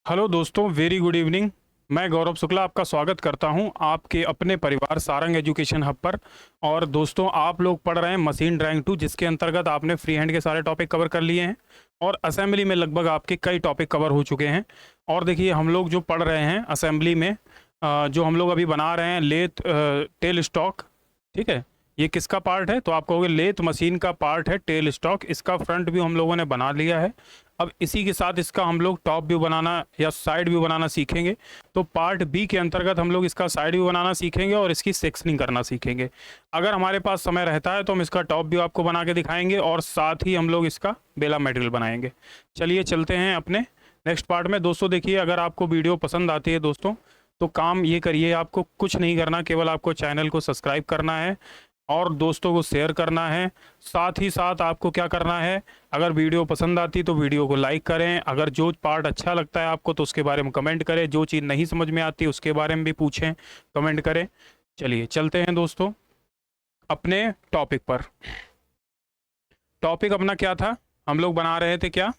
Hello दोस्तों, very good evening. मैं गौरव शुक्ला आपका स्वागत करता हूं आपके अपने परिवार सारंग एजुकेशन हब पर। और दोस्तों, आप लोग पढ़ रहे हैं मशीन ड्राइंग 2, जिसके अंतर्गत आपने फ्री हैंड के सारे टॉपिक कवर कर लिए हैं और असेंबली में लगभग आपके कई टॉपिक कवर हो चुके हैं। और देखिए, हम लोग जो पढ़ रहे हैं असेंबली में, जो हम लोग अभी बना रहे हैं लेथ टेल स्टॉक। ठीक है, ये किसका पार्ट है? तो आप कहोगे लेथ मशीन का पार्ट है टेल स्टॉक। इसका फ्रंट व्यू हम लोगों ने बना लिया है। अब इसी के साथ इसका हम लोग टॉप व्यू बनाना या साइड व्यू बनाना सीखेंगे। तो पार्ट बी के अंतर्गत हम लोग इसका साइड व्यू बनाना सीखेंगे और इसकी सेक्शनिंग करना सीखेंगे। अगर हमारे पास समय रहता है तो हम इसका टॉप व्यू आपको बना के दिखाएंगे और साथ ही हम लोग इसका बेला मटेरियल बनाएंगे। चलिए चलते हैं अपने नेक्स्ट पार्ट में। दोस्तों देखिए, अगर आपको वीडियो पसंद आती है दोस्तों, तो काम ये करिए, आपको कुछ नहीं करना, केवल आपको चैनल को सब्सक्राइब करना है और दोस्तों को शेयर करना है। साथ ही साथ आपको क्या करना है, अगर वीडियो पसंद आती तो वीडियो को लाइक करें। अगर जो पार्ट अच्छा लगता है आपको तो उसके बारे में कमेंट करें। जो चीज़ नहीं समझ में आती उसके बारे में भी पूछें, कमेंट करें। चलिए चलते हैं दोस्तों अपने टॉपिक पर। टॉपिक अपना क्या था? हम लोग बना रहे थे क्या?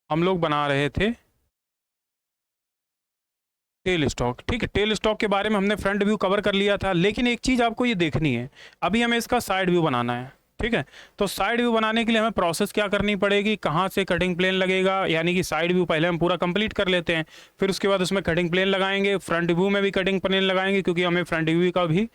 हम लोग बना रहे थे टेल स्टॉक। ठीक है, टेल स्टॉक के बारे में हमने फ्रंट व्यू कवर कर लिया था, लेकिन एक चीज़ आपको ये देखनी है, अभी हमें इसका साइड व्यू बनाना है। ठीक है, तो साइड व्यू बनाने के लिए हमें प्रोसेस क्या करनी पड़ेगी, कहाँ से कटिंग प्लेन लगेगा, यानी कि साइड व्यू पहले हम पूरा कंप्लीट कर लेते हैं, फिर उसके बाद उसमें कटिंग प्लेन लगाएंगे। फ्रंट व्यू में भी कटिंग प्लेन लगाएंगे, क्योंकि हमें फ्रंट व्यू का भी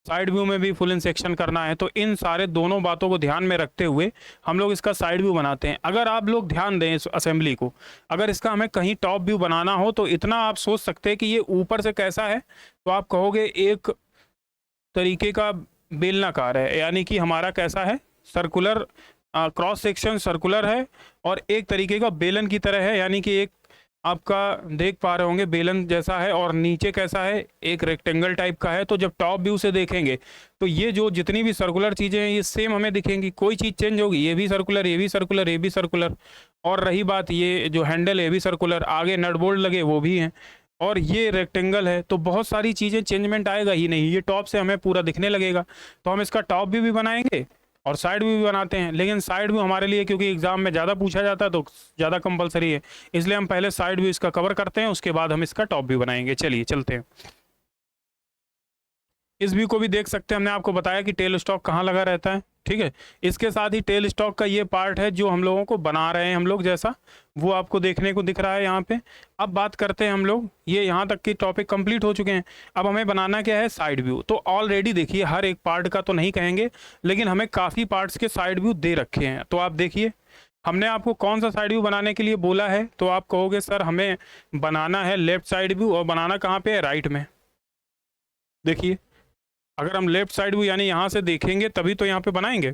साइड व्यू में भी फुल इन सेक्शन करना है। तो इन सारे दोनों बातों को ध्यान में रखते हुए हम लोग इसका साइड व्यू बनाते हैं। अगर आप लोग ध्यान दें इस असेंबली को, अगर इसका हमें कहीं टॉप व्यू बनाना हो तो इतना आप सोच सकते हैं कि ये ऊपर से कैसा है, तो आप कहोगे एक तरीके का बेलनाकार है, यानी कि हमारा कैसा है, सर्कुलर, क्रॉस सेक्शन सर्कुलर है और एक तरीके का बेलन की तरह है, यानी कि एक आपका देख पा रहे होंगे बेलन जैसा है। और नीचे कैसा है, एक रेक्टेंगल टाइप का है। तो जब टॉप व्यू से देखेंगे तो ये जो जितनी भी सर्कुलर चीज़ें हैं ये सेम हमें दिखेंगी, कोई चीज़ चेंज होगी, ये भी सर्कुलर, ये भी सर्कुलर, ये भी सर्कुलर। और रही बात ये जो हैंडल है ये भी सर्कुलर, आगे नट बोल्ट लगे वो भी हैं, और ये रेक्टेंगल है। तो बहुत सारी चीज़ें चेंजमेंट आएगा ही नहीं, ये टॉप से हमें पूरा दिखने लगेगा। तो हम इसका टॉप व्यू भी बनाएंगे और साइड व्यू भी बनाते हैं, लेकिन साइड व्यू हमारे लिए क्योंकि एग्जाम में ज़्यादा पूछा जाता है तो ज़्यादा कंपलसरी है, इसलिए हम पहले साइड व्यू इसका कवर करते हैं, उसके बाद हम इसका टॉप व्यू बनाएंगे। चलिए चलते हैं। इस व्यू को भी देख सकते हैं, हमने आपको बताया कि टेल स्टॉक कहाँ लगा रहता है। ठीक है, इसके साथ ही टेल स्टॉक का ये पार्ट है जो हम लोगों को बना रहे हैं हम लोग, जैसा वो आपको देखने को दिख रहा है यहाँ पे। अब बात करते हैं हम लोग, ये यहाँ तक के टॉपिक कंप्लीट हो चुके हैं। अब हमें बनाना क्या है, साइड व्यू। तो ऑलरेडी देखिए, हर एक पार्ट का तो नहीं कहेंगे, लेकिन हमें काफ़ी पार्ट्स के साइड व्यू दे रखे हैं। तो आप देखिए, हमने आपको कौन सा साइड व्यू बनाने के लिए बोला है, तो आप कहोगे सर हमें बनाना है लेफ्ट साइड व्यू, और बनाना कहाँ पे है, राइट में। देखिए, अगर हम लेफ्ट साइड व्यू यानी यहाँ से देखेंगे तभी तो यहाँ पे बनाएंगे,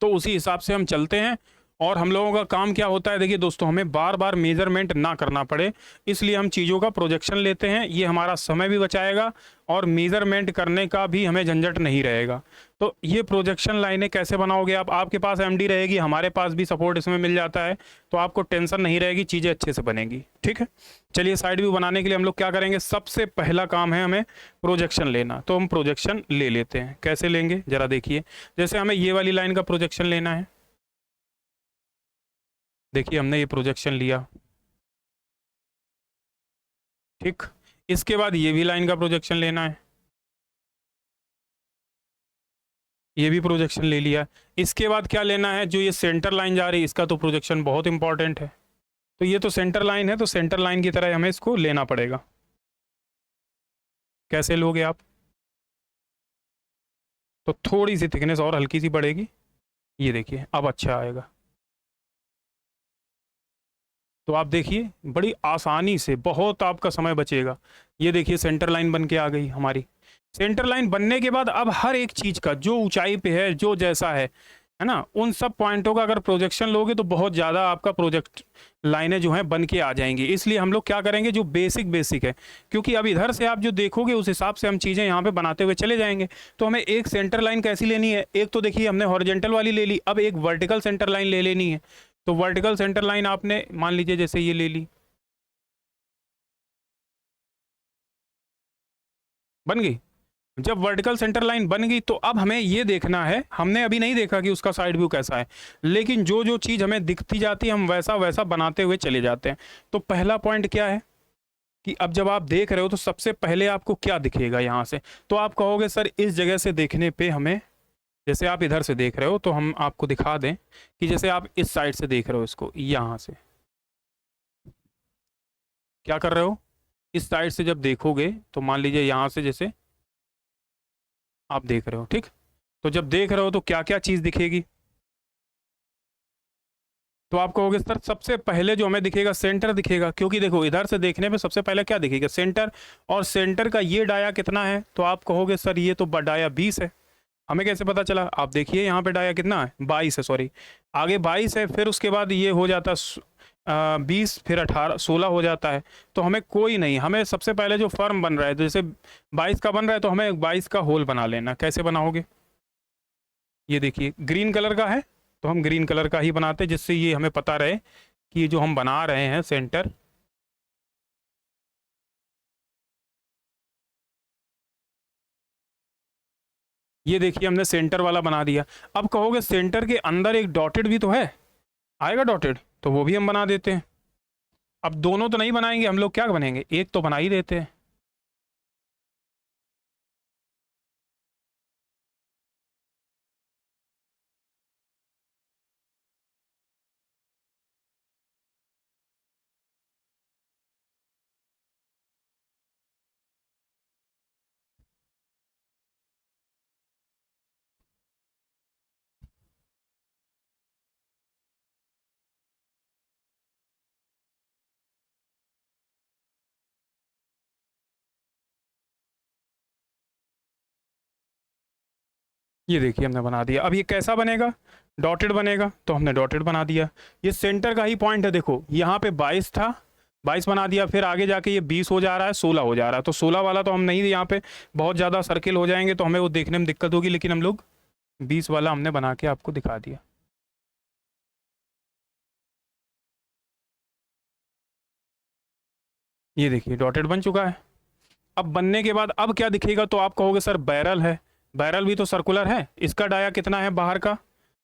तो उसी हिसाब से हम चलते हैं। और हम लोगों का काम क्या होता है, देखिए दोस्तों, हमें बार बार मेजरमेंट ना करना पड़े, इसलिए हम चीज़ों का प्रोजेक्शन लेते हैं। ये हमारा समय भी बचाएगा और मेजरमेंट करने का भी हमें झंझट नहीं रहेगा। तो ये प्रोजेक्शन लाइनें कैसे बनाओगे आप, आपके पास एमडी रहेगी, हमारे पास भी सपोर्ट इसमें मिल जाता है, तो आपको टेंशन नहीं रहेगी, चीज़ें अच्छे से बनेंगी। ठीक है, चलिए साइड व्यू बनाने के लिए हम लोग क्या करेंगे, सबसे पहला काम है हमें प्रोजेक्शन लेना। तो हम प्रोजेक्शन ले लेते हैं, कैसे लेंगे जरा देखिए। जैसे हमें ये वाली लाइन का प्रोजेक्शन लेना है, देखिए हमने ये प्रोजेक्शन लिया। ठीक, इसके बाद ये भी लाइन का प्रोजेक्शन लेना है, ये भी प्रोजेक्शन ले लिया। इसके बाद क्या लेना है, जो ये सेंटर लाइन जा रही है इसका तो प्रोजेक्शन बहुत इंपॉर्टेंट है। तो ये तो सेंटर लाइन है, तो सेंटर लाइन की तरह हमें इसको लेना पड़ेगा। कैसे लोगे आप, तो थोड़ी सी थिकनेस और हल्की सी बढ़ेगी, ये देखिए अब अच्छा आएगा। तो आप देखिए बड़ी आसानी से, बहुत आपका समय बचेगा। ये देखिए सेंटर लाइन बन के आ गई हमारी। सेंटर लाइन बनने के बाद अब हर एक चीज़ का जो ऊंचाई पे है, जो जैसा है ना, उन सब पॉइंटों का अगर प्रोजेक्शन लोगे तो बहुत ज़्यादा आपका प्रोजेक्ट लाइनें जो हैं बन के आ जाएंगी। इसलिए हम लोग क्या करेंगे, जो बेसिक बेसिक है, क्योंकि अब इधर से आप जो देखोगे उस हिसाब से हम चीज़ें यहाँ पे बनाते हुए चले जाएंगे। तो हमें एक सेंटर लाइन कैसी लेनी है, एक तो देखिए हमने हॉरिजेंटल वाली ले ली, अब एक वर्टिकल सेंटर लाइन ले लेनी है। तो वर्टिकल सेंटर लाइन आपने मान लीजिए जैसे ये ले ली, बन गई। जब वर्टिकल सेंटर लाइन बन गई तो अब हमें ये देखना है, हमने अभी नहीं देखा कि उसका साइड व्यू कैसा है, लेकिन जो जो चीज़ हमें दिखती जाती है हम वैसा वैसा बनाते हुए चले जाते हैं। तो पहला पॉइंट क्या है कि अब जब आप देख रहे हो तो सबसे पहले आपको क्या दिखेगा यहाँ से, तो आप कहोगे सर इस जगह से देखने पे हमें, जैसे आप इधर से देख रहे हो तो हम आपको दिखा दें कि जैसे आप इस साइड से देख रहे हो इसको, यहाँ से क्या कर रहे हो, इस साइड से जब देखोगे तो मान लीजिए यहाँ से जैसे आप देख रहे हो, ठीक, तो जब देख रहे हो तो क्या क्या चीज़ दिखेगी, तो आप कहोगे सर सबसे पहले जो हमें दिखेगा सेंटर दिखेगा, क्योंकि देखो इधर से देखने पे सबसे पहले क्या दिखेगा, सेंटर, और सेंटर का ये डाया कितना है, तो आप कहोगे सर ये तो डाया 20 है। हमें कैसे पता चला, आप देखिए यहाँ पे डाया कितना है, 22 है, सॉरी आगे 22 है, फिर उसके बाद ये हो जाता 20, फिर 18, 16 हो जाता है। तो हमें कोई नहीं, हमें सबसे पहले जो फर्म बन रहा है, तो जैसे 22 का बन रहा है तो हमें 22 का होल बना लेना। कैसे बनाओगे, ये देखिए ग्रीन कलर का है तो हम ग्रीन कलर का ही बनाते, जिससे ये हमें पता रहे कि ये जो हम बना रहे हैं सेंटर, ये देखिए हमने सेंटर वाला बना दिया। अब कहोगे सेंटर के अंदर एक डॉटेड भी तो है, आएगा डॉटेड, तो वो भी हम बना देते हैं। अब दोनों तो नहीं बनाएंगे हम लोग, क्या बनेंगे, एक तो बना ही देते हैं। ये देखिए हमने बना दिया। अब ये कैसा बनेगा, डॉटेड बनेगा, तो हमने डॉटेड बना दिया। ये सेंटर का ही पॉइंट है, देखो यहाँ पे 22 था, 22 बना दिया, फिर आगे जाके ये 20 हो जा रहा है, 16 हो जा रहा है, तो 16 वाला तो हम नहीं, यहाँ पे बहुत ज़्यादा सर्किल हो जाएंगे तो हमें वो देखने में दिक्कत होगी, लेकिन हम लोग 20 वाला हमने बना के आपको दिखा दिया। ये देखिए डॉटेड बन चुका है। अब बनने के बाद अब क्या दिखेगा, तो आप कहोगे सर बैरल है, बैरल भी तो सर्कुलर है, इसका डाया कितना है बाहर का,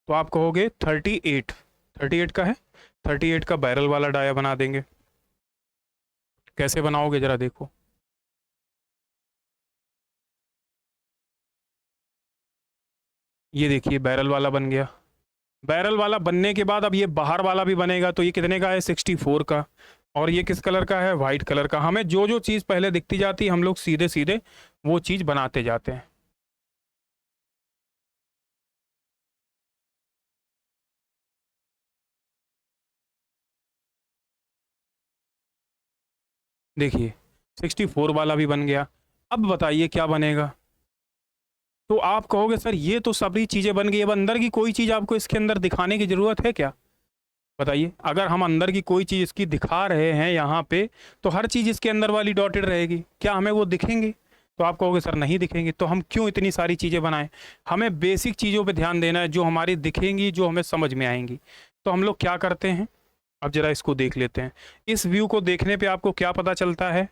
तो आप कहोगे 38, 38 का है, 38 का बैरल वाला डाया बना देंगे। कैसे बनाओगे जरा देखो, ये देखिए बैरल वाला बन गया। बैरल वाला बनने के बाद अब ये बाहर वाला भी बनेगा, तो ये कितने का है, 64 का, और ये किस कलर का है, वाइट कलर का। हमें जो जो चीज़ पहले दिखती जाती है हम लोग सीधे सीधे वो चीज़ बनाते जाते हैं। देखिए 64 वाला भी बन गया। अब बताइए क्या बनेगा, तो आप कहोगे सर ये तो सभी चीज़ें बन गई, अब अंदर की कोई चीज़ आपको इसके अंदर दिखाने की ज़रूरत है क्या, बताइए। अगर हम अंदर की कोई चीज़ इसकी दिखा रहे हैं यहाँ पे, तो हर चीज़ इसके अंदर वाली डॉटेड रहेगी, क्या हमें वो दिखेंगी, तो आप कहोगे सर नहीं दिखेंगी। तो हम क्यों इतनी सारी चीज़ें बनाएं, हमें बेसिक चीज़ों पे ध्यान देना है जो हमारी दिखेंगी, जो हमें समझ में आएंगी। तो हम लोग क्या करते हैं, अब जरा इसको देख लेते हैं। इस व्यू को देखने पे आपको क्या पता चलता है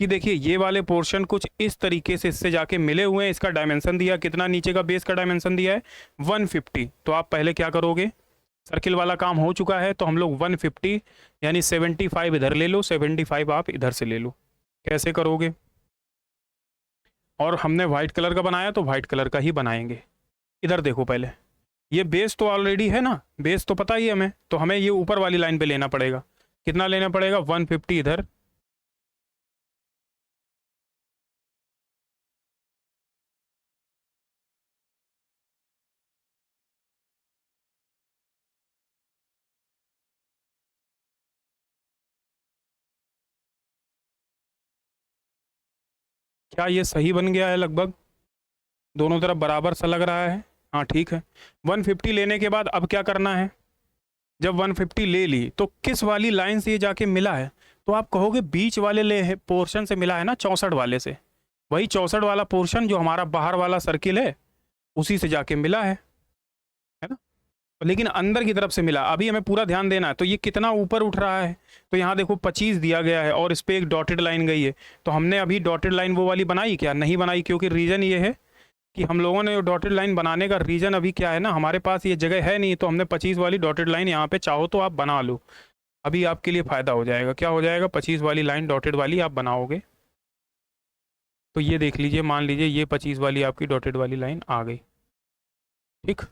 कि देखिए ये वाले पोर्शन कुछ इस तरीके से इससे जाके मिले हुए हैं। इसका डायमेंशन दिया कितना, नीचे का बेस का डायमेंशन दिया है 150। तो आप पहले क्या करोगे, सर्किल वाला काम हो चुका है तो हम लोग 150 यानी 75 इधर ले लो, 75 आप इधर से ले लो। कैसे करोगे, और हमने वाइट कलर का बनाया तो वाइट कलर का ही बनाएंगे। इधर देखो पहले, ये बेस तो ऑलरेडी है ना, बेस तो पता ही है हमें, तो हमें ये ऊपर वाली लाइन पे लेना पड़ेगा। कितना लेना पड़ेगा, 150 इधर, क्या ये सही बन गया है, लगभग दोनों तरफ बराबर सा लग रहा है, हाँ ठीक है। 150 लेने के बाद अब क्या करना है, जब 150 ले ली तो किस वाली लाइन से ये जाके मिला है, तो आप कहोगे बीच वाले ले पोर्शन से मिला है ना, 64 वाले से, वही 64 वाला पोर्शन जो हमारा बाहर वाला सर्किल है उसी से जाके मिला है ना। लेकिन अंदर की तरफ से मिला। अभी हमें पूरा ध्यान देना है, तो ये कितना ऊपर उठ रहा है, तो यहाँ देखो 25 दिया गया है और इस पर एक डॉटेड लाइन गई है। तो हमने अभी डॉटेड लाइन वो वाली बनाई क्या? नहीं बनाई, क्योंकि रीज़न ये है कि हम लोगों ने डॉटेड लाइन बनाने का रीज़न अभी क्या है ना, हमारे पास ये जगह है नहीं, तो हमने 25 वाली डॉटेड लाइन यहाँ पे चाहो तो आप बना लो। अभी आपके लिए फ़ायदा हो जाएगा। क्या हो जाएगा? 25 वाली लाइन डॉटेड वाली आप बनाओगे, तो ये देख लीजिए, मान लीजिए ये 25 वाली आपकी डॉटेड वाली लाइन आ गई। ठीक,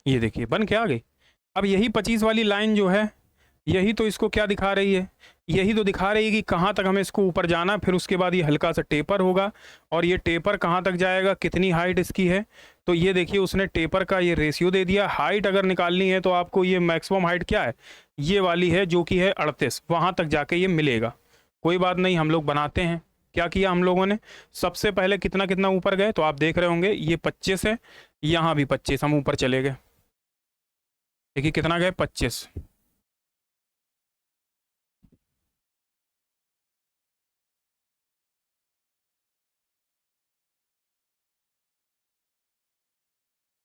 ये देखिए बन के आ गई। अब यही 25 वाली लाइन जो है, यही तो इसको क्या दिखा रही है? यही तो दिखा रही है कि कहाँ तक हमें इसको ऊपर जाना, फिर उसके बाद ये हल्का सा टेपर होगा, और ये टेपर कहाँ तक जाएगा, कितनी हाइट इसकी है। तो ये देखिए उसने टेपर का ये रेशियो दे दिया। हाइट अगर निकालनी है तो आपको ये मैक्सिमम हाइट क्या है, ये वाली है जो कि है 38, वहाँ तक जाके ये मिलेगा। कोई बात नहीं, हम लोग बनाते हैं। क्या किया हम लोगों ने? सबसे पहले कितना कितना ऊपर गए, तो आप देख रहे होंगे ये 25 है, यहाँ भी 25, हम ऊपर चले गए। देखिए कितना गए, 25।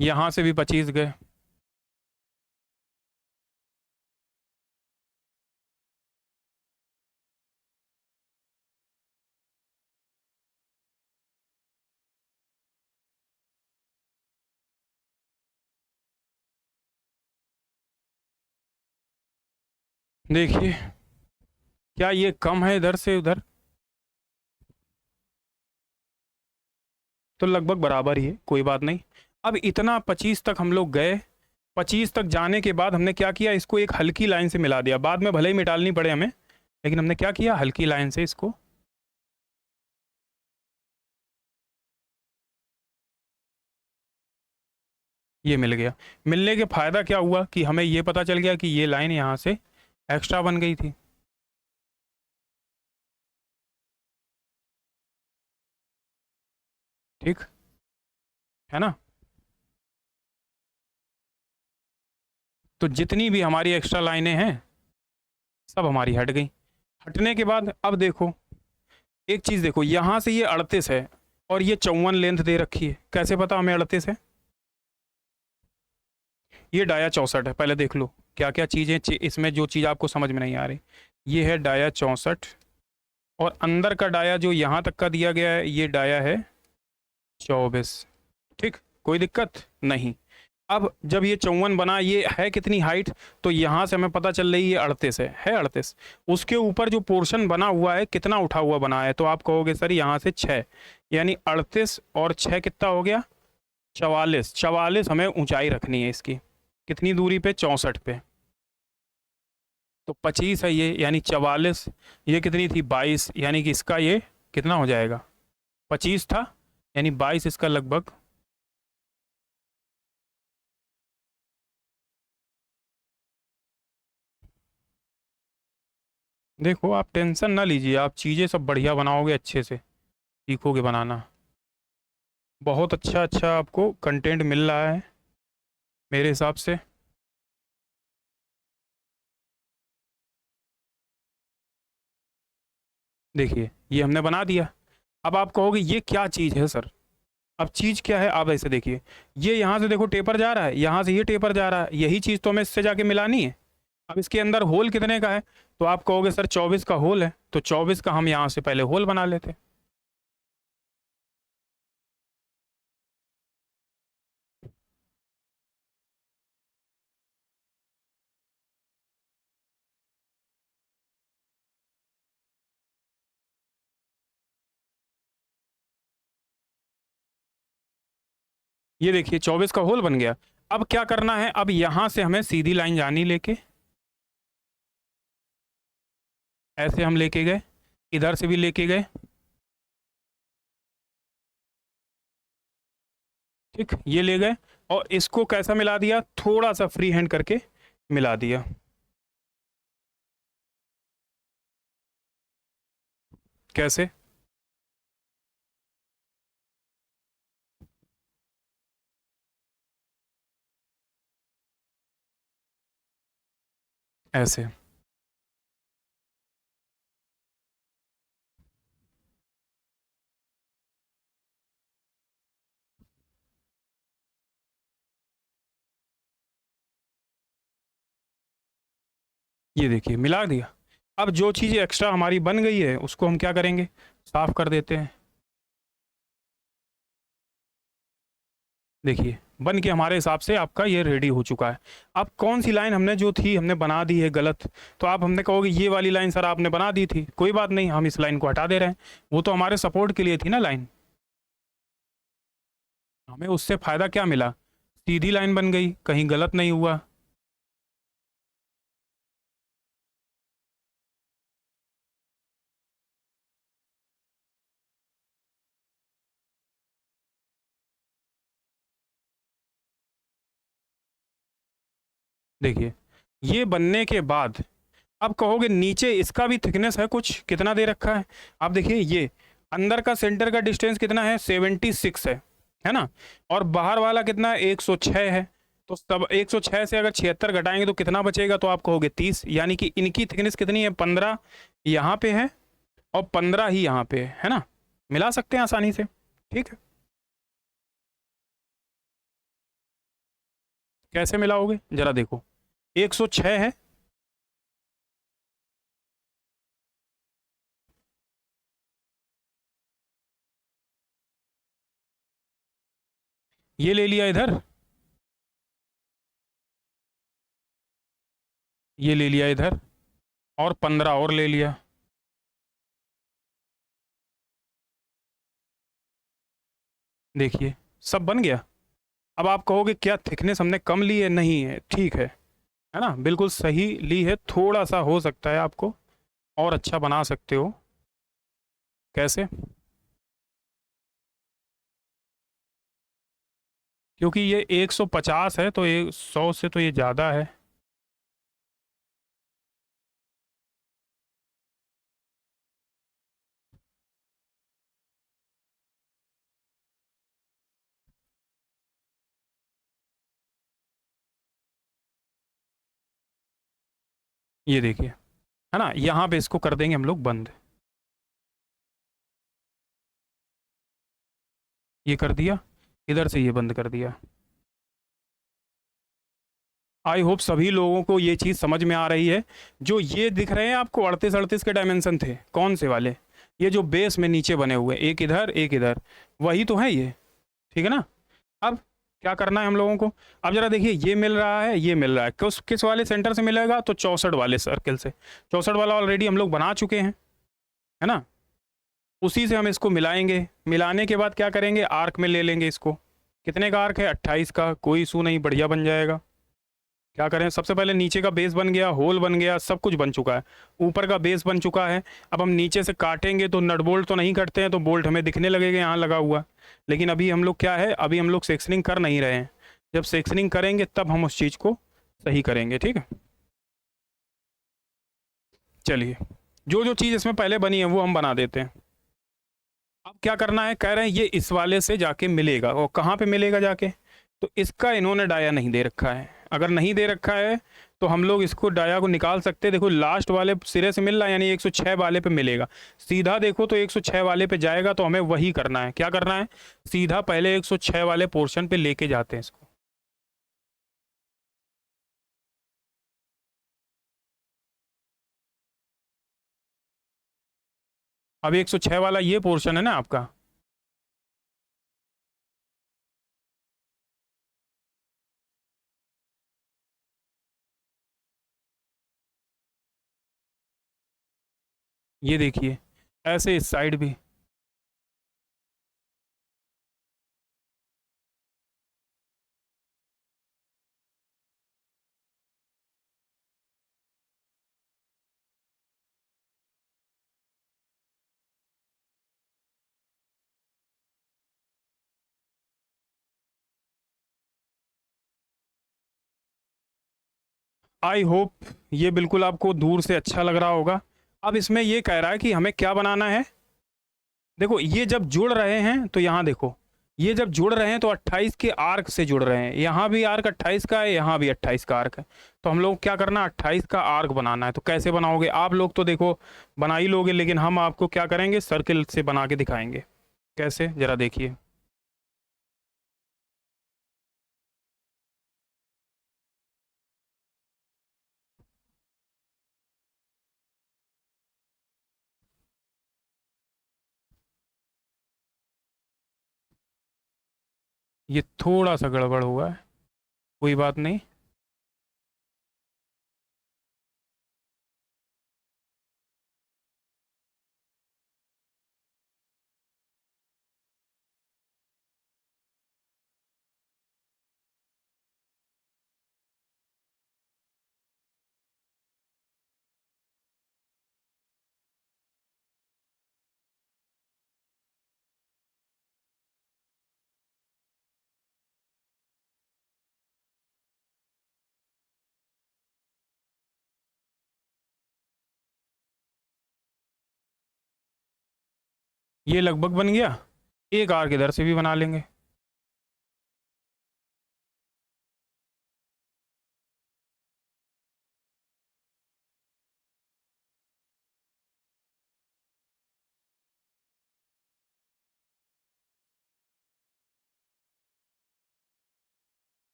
यहाँ से भी 25 गए। देखिए क्या ये कम है इधर से उधर? तो लगभग बराबर ही है, कोई बात नहीं। अब इतना 25 तक हम लोग गए। 25 तक जाने के बाद हमने क्या किया, इसको एक हल्की लाइन से मिला दिया। बाद में भले ही मिटालनी पड़े हमें, लेकिन हमने क्या किया, हल्की लाइन से इसको। ये मिल गया। मिलने के फ़ायदा क्या हुआ कि हमें ये पता चल गया कि ये लाइन यहाँ से एक्स्ट्रा बन गई थी। ठीक है ना? तो जितनी भी हमारी एक्स्ट्रा लाइनें हैं सब हमारी हट गई। हटने के बाद अब देखो, एक चीज़ देखो, यहाँ से ये 38 है और ये 54 लेंथ दे रखी है। कैसे पता हमें 38 है? ये डाया 64 है। पहले देख लो क्या क्या चीज़ें इसमें, जो चीज़ आपको समझ में नहीं आ रही। ये है डाया 64, और अंदर का डाया जो यहाँ तक का दिया गया है, ये डाया है 24। ठीक, कोई दिक्कत नहीं। अब जब ये 54 बना, ये है कितनी हाइट, तो यहाँ से हमें पता चल रही है 38 है 38। उसके ऊपर जो पोर्शन बना हुआ है, कितना उठा हुआ बना है, तो आप कहोगे सर यहाँ से 6, यानी 38 और 6 कितना हो गया, 44। 44 हमें ऊंचाई रखनी है इसकी। कितनी दूरी पे, 64 पे। तो 25 है ये, यानी 44। ये कितनी थी, 22, यानी कि इसका ये कितना हो जाएगा, 25 था, यानी 22 इसका लगभग। देखो आप टेंशन ना लीजिए, आप चीज़ें सब बढ़िया बनाओगे, अच्छे से सीखोगे बनाना। बहुत अच्छा अच्छा आपको कंटेंट मिल रहा है मेरे हिसाब से। देखिए ये हमने बना दिया। अब आप कहोगे ये क्या चीज़ है सर? अब चीज़ क्या है, आप ऐसे देखिए, ये यहाँ से देखो टेपर जा रहा है, यहाँ से ये टेपर जा रहा है, यही चीज़ तो हमें इससे जाके मिलानी है। अब इसके अंदर होल कितने का है, तो आप कहोगे सर 24 का होल है, तो 24 का हम यहाँ से पहले होल बना लेते। ये देखिए 24 का होल बन गया। अब क्या करना है, अब यहाँ से हमें सीधी लाइन जानी लेके, ऐसे हम लेके गए, इधर से भी लेके गए। ठीक, ये ले गए, और इसको कैसा मिला दिया, थोड़ा सा फ्री हैंड करके मिला दिया। कैसे? ऐसे। ये देखिए मिला दिया। अब जो चीज़ एक्स्ट्रा हमारी बन गई है उसको हम क्या करेंगे, साफ कर देते हैं। देखिए बन के हमारे हिसाब से आपका ये रेडी हो चुका है। अब कौन सी लाइन हमने जो थी हमने बना दी है गलत, तो आप हमने कहोगे ये वाली लाइन सर आपने बना दी थी, कोई बात नहीं, हम इस लाइन को हटा दे रहे हैं, वो तो हमारे सपोर्ट के लिए थी ना लाइन। हमें उससे फ़ायदा क्या मिला, सीधी लाइन बन गई, कहीं गलत नहीं हुआ। देखिए ये बनने के बाद अब कहोगे नीचे इसका भी थिकनेस है कुछ, कितना दे रखा है। आप देखिए ये अंदर का सेंटर का डिस्टेंस कितना है, 76 है ना, और बाहर वाला कितना है, 106 है। तो सब 106 से अगर 76 घटाएंगे तो कितना बचेगा, तो आप कहोगे 30, यानी कि इनकी थिकनेस कितनी है, 15 यहाँ पे है और 15 ही यहाँ पे है ना, मिला सकते हैं आसानी से। ठीक है, कैसे मिलाओगे जरा देखो, 106 है, ये ले लिया इधर, ये ले लिया इधर, और 15 और ले लिया। देखिए सब बन गया। अब आप कहोगे क्या थिकनेस हमने कम ली है, नहीं है, ठीक है ना, बिल्कुल सही ली है, थोड़ा सा हो सकता है आपको और अच्छा बना सकते हो। कैसे, क्योंकि ये 150 है तो ये 100 से तो ये ज़्यादा है। ये देखिए, है ना, यहाँ पे इसको कर देंगे हम लोग बंद, ये कर दिया, इधर से ये बंद कर दिया। आई होप सभी लोगों को ये चीज़ समझ में आ रही है। जो ये दिख रहे हैं आपको 38-38 के डायमेंशन थे, कौन से वाले, ये जो बेस में नीचे बने हुए, एक इधर एक इधर, वही तो है ये, ठीक है ना। अब क्या करना है हम लोगों को, अब जरा देखिए ये मिल रहा है, ये मिल रहा है, किस वाले सेंटर से मिलेगा, तो 64 वाले सर्कल से, 64 वाला ऑलरेडी हम लोग बना चुके हैं, है ना, उसी से हम इसको मिलाएंगे। मिलाने के बाद क्या करेंगे, आर्क में ले लेंगे इसको, कितने का आर्क है, 28 का, कोई इशू नहीं, बढ़िया बन जाएगा। क्या करें, सबसे पहले नीचे का बेस बन गया, होल बन गया, सब कुछ बन चुका है, ऊपर का बेस बन चुका है। अब हम नीचे से काटेंगे तो नट बोल्ट तो नहीं कटते हैं, तो बोल्ट हमें दिखने लगेगा यहाँ लगा हुआ, लेकिन अभी हम लोग क्या है, अभी हम लोग सेक्शनिंग कर नहीं रहे हैं, जब सेक्शनिंग करेंगे तब हम उस चीज़ को सही करेंगे, ठीक है। चलिए जो जो चीज़ इसमें पहले बनी है वो हम बना देते हैं। अब क्या करना है, कह रहे हैं ये इस वाले से जाके मिलेगा, और कहाँ पे मिलेगा जाके, तो इसका इन्होंने डाया नहीं दे रखा है, अगर नहीं दे रखा है तो हम लोग इसको डाया को निकाल सकते हैं। देखो लास्ट वाले सिरे से मिल रहा है, यानी 106 वाले पे मिलेगा, सीधा देखो तो 106 वाले पे जाएगा, तो हमें वही करना है, क्या करना है, सीधा पहले 106 वाले पोर्शन पे लेके जाते हैं इसको। अब 106 वाला ये पोर्शन है ना आपका, ये देखिए, ऐसे इस साइड भी। आई होप ये बिल्कुल आपको दूर से अच्छा लग रहा होगा। अब इसमें ये कह रहा है कि हमें क्या बनाना है, देखो ये जब जुड़ रहे हैं तो यहाँ देखो, ये जब जुड़ रहे हैं तो 28 के आर्क से जुड़ रहे हैं, यहाँ भी आर्क 28 का है, यहाँ भी 28 का आर्क है, तो हम लोग क्या करना, 28 का आर्क बनाना है। तो कैसे बनाओगे, आप लोग तो देखो बना ही लोगे, लेकिन हम आपको क्या करेंगे, सर्किल से बना के दिखाएंगे, कैसे जरा देखिए। ये थोड़ा सा गड़बड़ हुआ है, कोई बात नहीं। ये लगभग बन गया, एक आर्क इधर से भी बना लेंगे।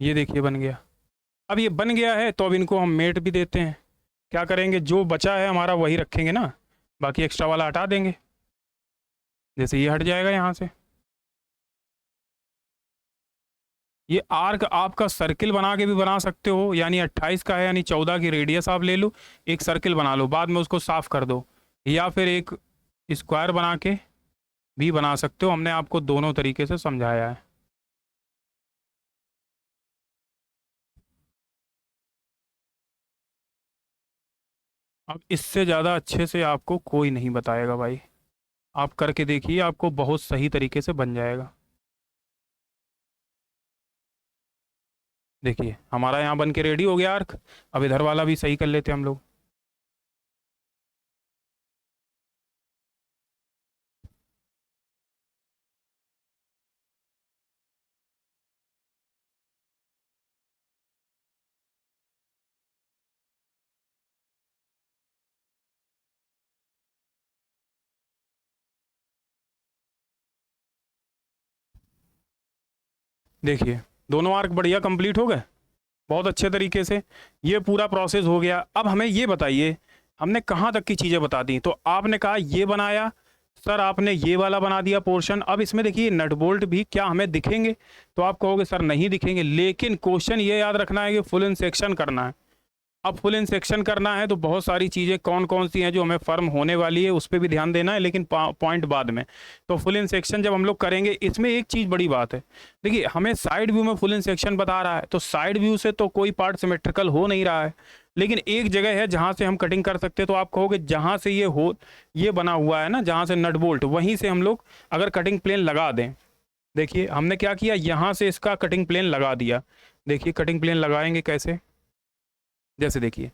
ये देखिए बन गया। अब ये बन गया है तो अब इनको हम मेट भी देते हैं। क्या करेंगे, जो बचा है हमारा वही रखेंगे ना, बाकी एक्स्ट्रा वाला हटा देंगे। जैसे ये हट जाएगा यहाँ से। ये आर्क आपका सर्किल बना के भी बना सकते हो, यानी 28 का है यानी 14 की रेडियस आप ले लो, एक सर्किल बना लो, बाद में उसको साफ कर दो, या फिर एक स्क्वायर बना के भी बना सकते हो। हमने आपको दोनों तरीके से समझाया है। अब इससे ज़्यादा अच्छे से आपको कोई नहीं बताएगा भाई, आप करके देखिए, आपको बहुत सही तरीके से बन जाएगा। देखिए हमारा यहाँ बन के रेडी हो गया आर्क। अब इधर वाला भी सही कर लेते हैं हम लोग। देखिए दोनों आर्क बढ़िया कंप्लीट हो गए, बहुत अच्छे तरीके से। ये पूरा प्रोसेस हो गया। अब हमें ये बताइए, हमने कहाँ तक की चीज़ें बता दी। तो आपने कहा ये बनाया सर, आपने ये वाला बना दिया पोर्शन। अब इसमें देखिए नट बोल्ट भी क्या हमें दिखेंगे, तो आप कहोगे सर नहीं दिखेंगे, लेकिन क्वेश्चन ये याद रखना है कि फुल इंसेक्शन करना है। अब फुल इंसेक्शन करना है तो बहुत सारी चीज़ें कौन कौन सी हैं जो हमें फर्म होने वाली है, उस पर भी ध्यान देना है, लेकिन पॉइंट बाद में। तो फुल इंसेक्शन जब हम लोग करेंगे, इसमें एक चीज़ बड़ी बात है। देखिए हमें साइड व्यू में फुल इंसेक्शन बता रहा है, तो साइड व्यू से तो कोई पार्ट सिमेट्रिकल हो नहीं रहा है, लेकिन एक जगह है जहाँ से हम कटिंग कर सकते हैं। तो आप कहोगे जहाँ से ये बना हुआ है ना, जहाँ से नट बोल्ट, वहीं से हम लोग अगर कटिंग प्लेन लगा दें। देखिए हमने क्या किया, यहाँ से इसका कटिंग प्लेन लगा दिया। देखिए कटिंग प्लेन लगाएंगे कैसे, जैसे देखिए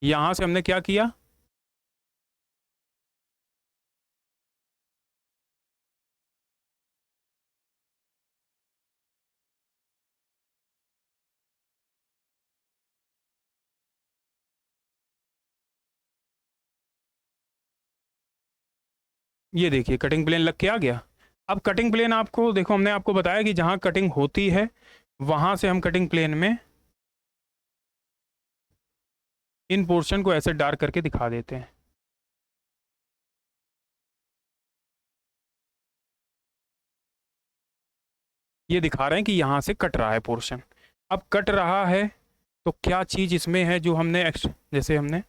यहाँ से हमने क्या किया, ये देखिए कटिंग प्लेन लग के आ गया। अब कटिंग प्लेन आपको देखो, हमने आपको बताया कि जहाँ कटिंग होती है वहाँ से हम कटिंग प्लेन में इन पोर्शन को ऐसे डार्क करके दिखा देते हैं। ये दिखा रहे हैं कि यहाँ से कट रहा है पोर्शन। अब कट रहा है तो क्या चीज़ इसमें है जो हमने जैसे हमने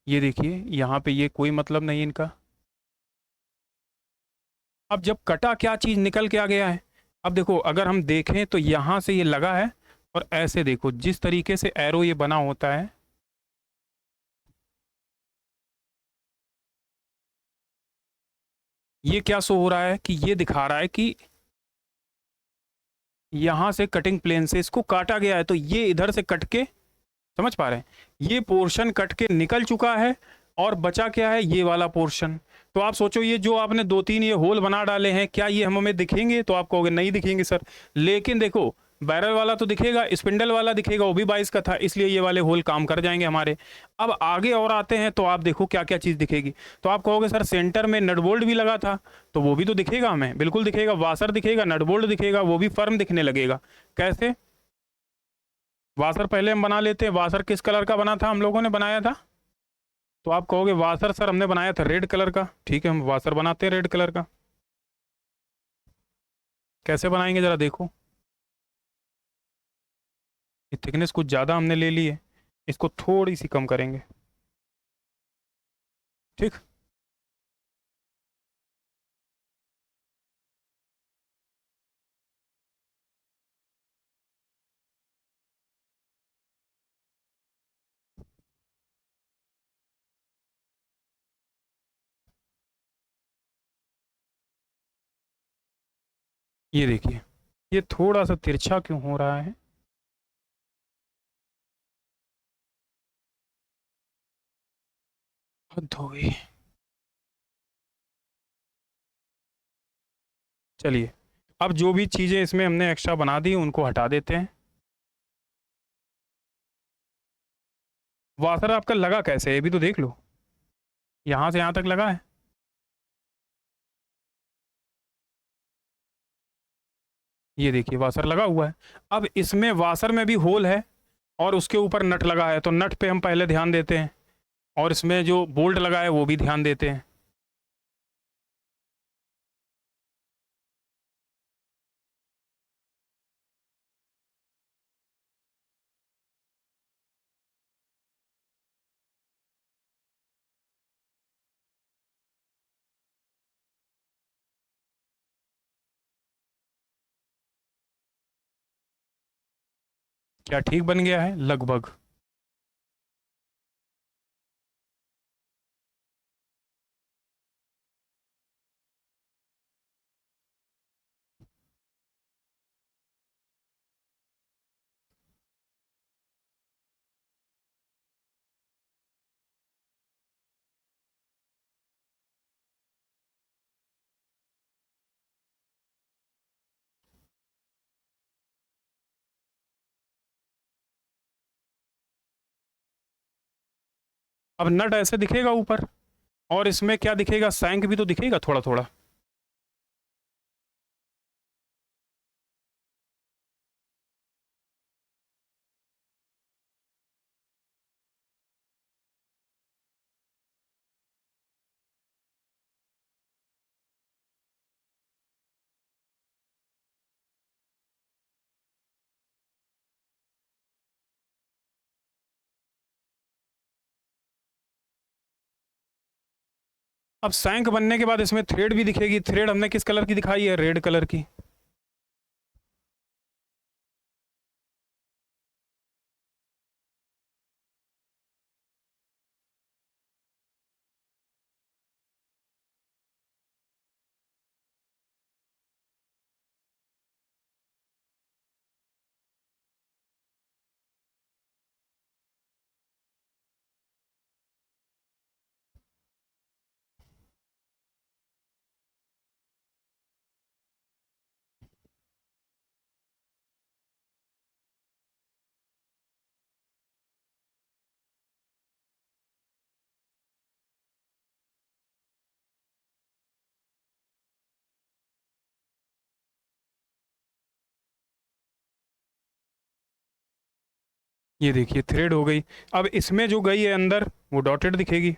ये देखिए यहाँ पे ये कोई मतलब नहीं इनका। अब जब कटा, क्या चीज़ निकल के आ गया है। अब देखो अगर हम देखें तो यहाँ से ये लगा है, और ऐसे देखो जिस तरीके से एरो ये बना होता है, ये क्या शो हो रहा है कि ये दिखा रहा है कि यहाँ से कटिंग प्लेन से इसको काटा गया है, तो ये इधर से कट के, समझ पा रहे हैं, ये पोर्शन कट के निकल चुका है, और बचा क्या है, ये वाला पोर्शन। तो आप सोचो ये जो आपने 2-3 ये होल बना डाले हैं, क्या ये हमें दिखेंगे, तो आप कहोगे नहीं दिखेंगे सर। लेकिन देखो बैरल वाला तो दिखेगा, स्पिंडल वाला दिखेगा, वो भी 22 का था, इसलिए ये वाले होल काम कर जाएंगे हमारे। अब आगे और आते हैं तो आप देखो क्या क्या चीज़ दिखेगी। तो आप कहोगे सर सेंटर में नट बोल्ट भी लगा था, तो वो भी तो दिखेगा हमें, बिल्कुल दिखेगा, वाशर दिखेगा, नट बोल्ट दिखेगा, वो भी फर्म दिखने लगेगा। कैसे, वाशर पहले हम बना लेते हैं। वाशर किस कलर का बना था, हम लोगों ने बनाया था तो आप कहोगे वाशर सर हमने बनाया था रेड कलर का, ठीक है हम वाशर बनाते हैं रेड कलर का। कैसे बनाएंगे ज़रा देखो। ये थिकनेस कुछ ज़्यादा हमने ले ली है, इसको थोड़ी सी कम करेंगे, ठीक। ये देखिए, ये थोड़ा सा तिरछा क्यों हो रहा है। हद हो गई। चलिए, अब जो भी चीज़ें इसमें हमने एक्स्ट्रा बना दी उनको हटा देते हैं। वाशर आपका लगा कैसे है ये भी तो देख लो, यहाँ से यहाँ तक लगा है। ये देखिए वाशर लगा हुआ है। अब इसमें वाशर में भी होल है और उसके ऊपर नट लगा है, तो नट पे हम पहले ध्यान देते हैं, और इसमें जो बोल्ट लगा है वो भी ध्यान देते हैं। क्या ठीक बन गया है लगभग। अब नट ऐसे दिखेगा ऊपर, और इसमें क्या दिखेगा, सैंक भी तो दिखेगा थोड़ा थोड़ा। अब सैंक बनने के बाद इसमें थ्रेड भी दिखेगी। थ्रेड हमने किस कलर की दिखाई है, रेड कलर की। ये देखिए थ्रेड हो गई। अब इसमें जो गई है अंदर वो डॉटेड दिखेगी।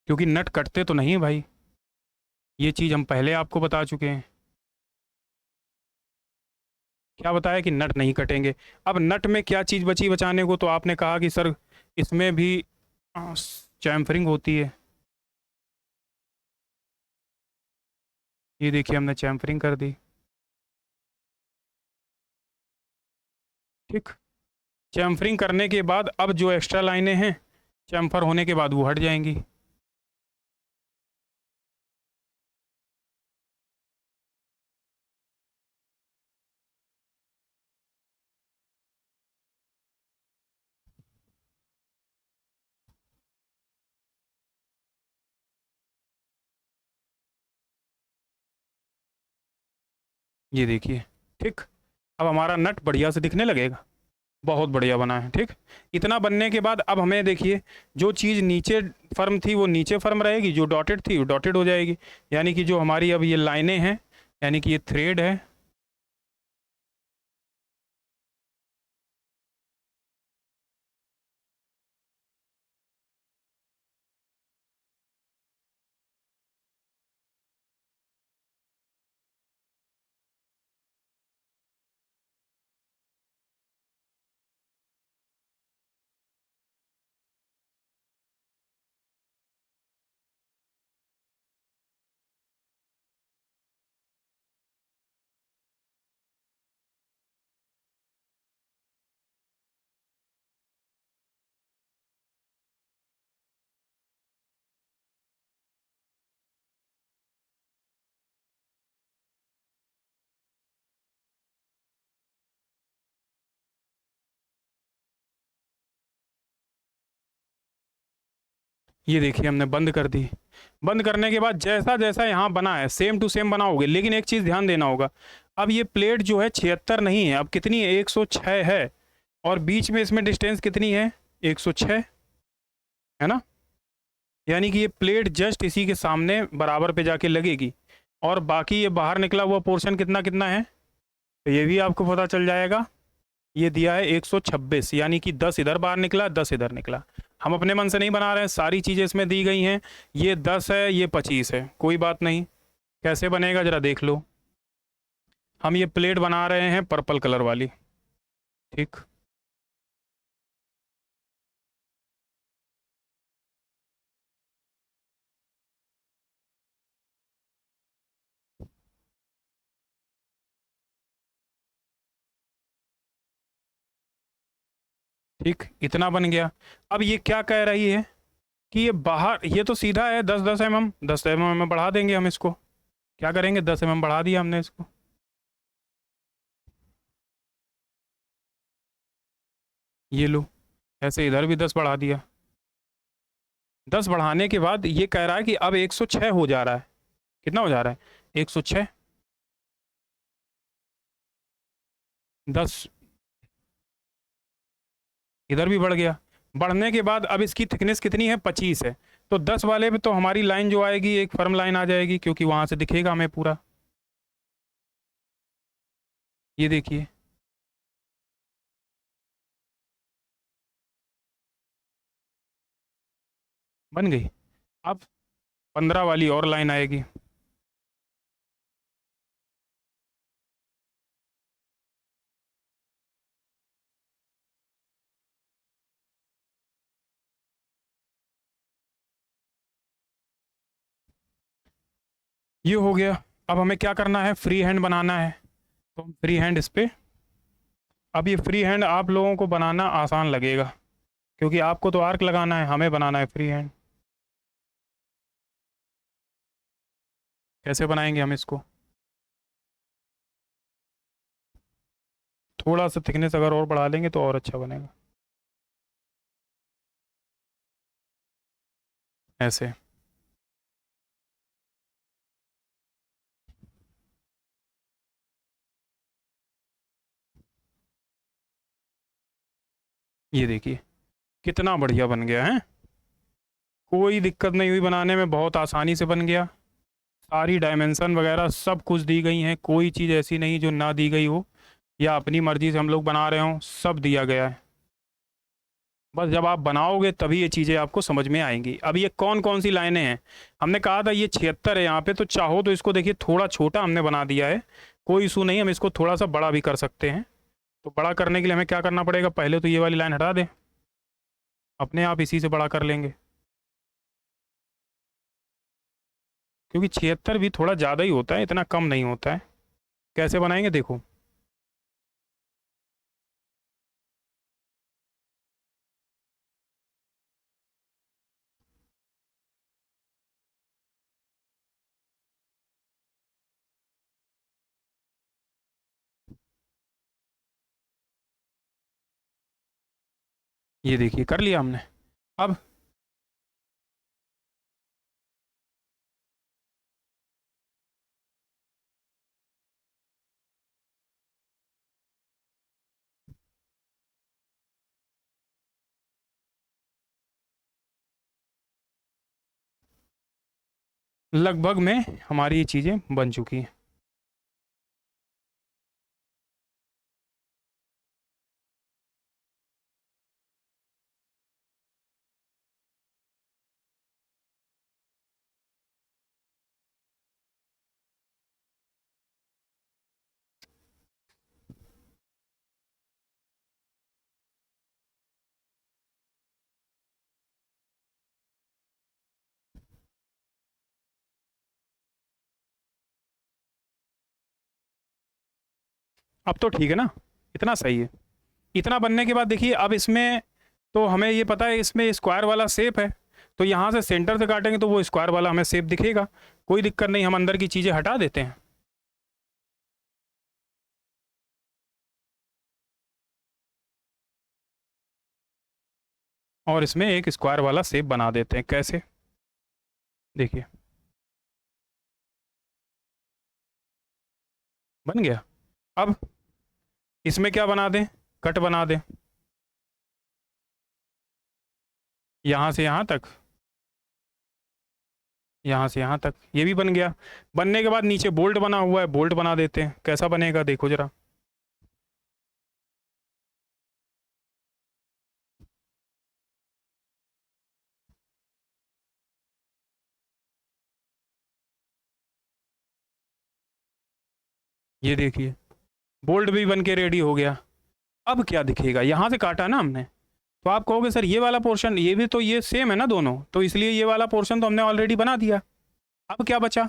क्योंकि नट कटते तो नहीं है भाई, ये चीज़ हम पहले आपको बता चुके हैं। क्या बताया कि नट नहीं कटेंगे। अब नट में क्या चीज़ बची बचाने को, तो आपने कहा कि सर इसमें भी चैम्फरिंग होती है। ये देखिए हमने चैम्फरिंग कर दी, ठीक। चैम्फरिंग करने के बाद अब जो एक्स्ट्रा लाइनें हैं चैम्फर होने के बाद वो हट जाएंगी। ये देखिए, ठीक। अब हमारा नट बढ़िया से दिखने लगेगा, बहुत बढ़िया बना है, ठीक। इतना बनने के बाद अब हमें देखिए, जो चीज़ नीचे फर्म थी वो नीचे फर्म रहेगी, जो डॉटेड थी वो डॉटेड हो जाएगी। यानी कि जो हमारी अब ये लाइनें हैं, यानी कि ये थ्रेड है, ये देखिए हमने बंद कर दी। बंद करने के बाद जैसा जैसा यहाँ बना है सेम टू सेम बनाओगे, लेकिन एक चीज़ ध्यान देना होगा, अब ये प्लेट जो है 76 नहीं है, अब कितनी है, 106 है। और बीच में इसमें डिस्टेंस कितनी है, 106, है ना। यानी कि ये प्लेट जस्ट इसी के सामने बराबर पे जाके लगेगी। और बाकी ये बाहर निकला हुआ पोर्शन कितना कितना है, तो ये भी आपको पता चल जाएगा। ये दिया है 126, यानी कि 10 इधर बाहर निकला, 10 इधर निकला। हम अपने मन से नहीं बना रहे हैं, सारी चीज़ें इसमें दी गई हैं। ये 10 है, ये 25 है, कोई बात नहीं। कैसे बनेगा ज़रा देख लो। हम ये प्लेट बना रहे हैं पर्पल कलर वाली, ठीक। ठीक, इतना बन गया। अब ये क्या कह रही है कि ये बाहर, ये तो सीधा है 10 10 mm, 10 mm में बढ़ा देंगे हम इसको। क्या करेंगे, 10 mm बढ़ा दिया हमने इसको। ये लो, ऐसे इधर भी 10 बढ़ा दिया। 10 बढ़ाने के बाद ये कह रहा है कि अब 106 हो जा रहा है। कितना हो जा रहा है, 106। 10 इधर भी बढ़ गया। बढ़ने के बाद अब इसकी थिकनेस कितनी है, 25 है। तो 10 वाले पे तो हमारी लाइन जो आएगी एक फर्म लाइन आ जाएगी, क्योंकि वहां से दिखेगा हमें पूरा। ये देखिए, बन गई। अब 15 वाली और लाइन आएगी। ये हो गया। अब हमें क्या करना है, फ्री हैंड बनाना है। तो हम फ्री हैंड इस पे, अब ये फ्री हैंड आप लोगों को बनाना आसान लगेगा, क्योंकि आपको तो आर्क लगाना है, हमें बनाना है फ्री हैंड। कैसे बनाएंगे हम इसको, थोड़ा सा थिकनेस अगर और बढ़ा लेंगे तो और अच्छा बनेगा। ऐसे, ये देखिए कितना बढ़िया बन गया है। कोई दिक्कत नहीं हुई बनाने में, बहुत आसानी से बन गया। सारी डायमेंशन वगैरह सब कुछ दी गई हैं, कोई चीज़ ऐसी नहीं जो ना दी गई हो या अपनी मर्जी से हम लोग बना रहे हों, सब दिया गया है। बस जब आप बनाओगे तभी ये चीज़ें आपको समझ में आएंगी। अब ये कौन कौन सी लाइनें हैं, हमने कहा था ये 76 है यहाँ पे, तो चाहो तो इसको देखिए थोड़ा छोटा हमने बना दिया है, कोई इशू नहीं, हम इसको थोड़ा सा बड़ा भी कर सकते हैं। तो बड़ा करने के लिए हमें क्या करना पड़ेगा, पहले तो ये वाली लाइन हटा दें, अपने आप इसी से बड़ा कर लेंगे। क्योंकि 76 भी थोड़ा ज़्यादा ही होता है, इतना कम नहीं होता है। कैसे बनाएंगे देखो, ये देखिए कर लिया हमने। अब लगभग में हमारी ये चीज़ें बन चुकी हैं। अब तो ठीक है ना, इतना सही है। इतना बनने के बाद देखिए, अब इसमें तो हमें ये पता है इसमें स्क्वायर वाला शेप है, तो यहाँ से सेंटर से काटेंगे तो वो स्क्वायर वाला हमें शेप दिखेगा। कोई दिक्कत नहीं, हम अंदर की चीज़ें हटा देते हैं। और इसमें एक स्क्वायर वाला शेप बना देते हैं। कैसे, देखिए बन गया। अब इसमें क्या बना दें, कट बना दें यहाँ से यहाँ तक, यहाँ से यहाँ तक, ये भी बन गया। बनने के बाद नीचे बोल्ट बना हुआ है, बोल्ट बना देते हैं। कैसा बनेगा देखो जरा, ये देखिए बोल्ट भी बन के रेडी हो गया। अब क्या दिखेगा, यहाँ से काटा ना हमने, तो आप कहोगे सर ये वाला पोर्शन, ये भी तो ये सेम है ना दोनों, तो इसलिए ये वाला पोर्शन तो हमने ऑलरेडी बना दिया। अब क्या बचा,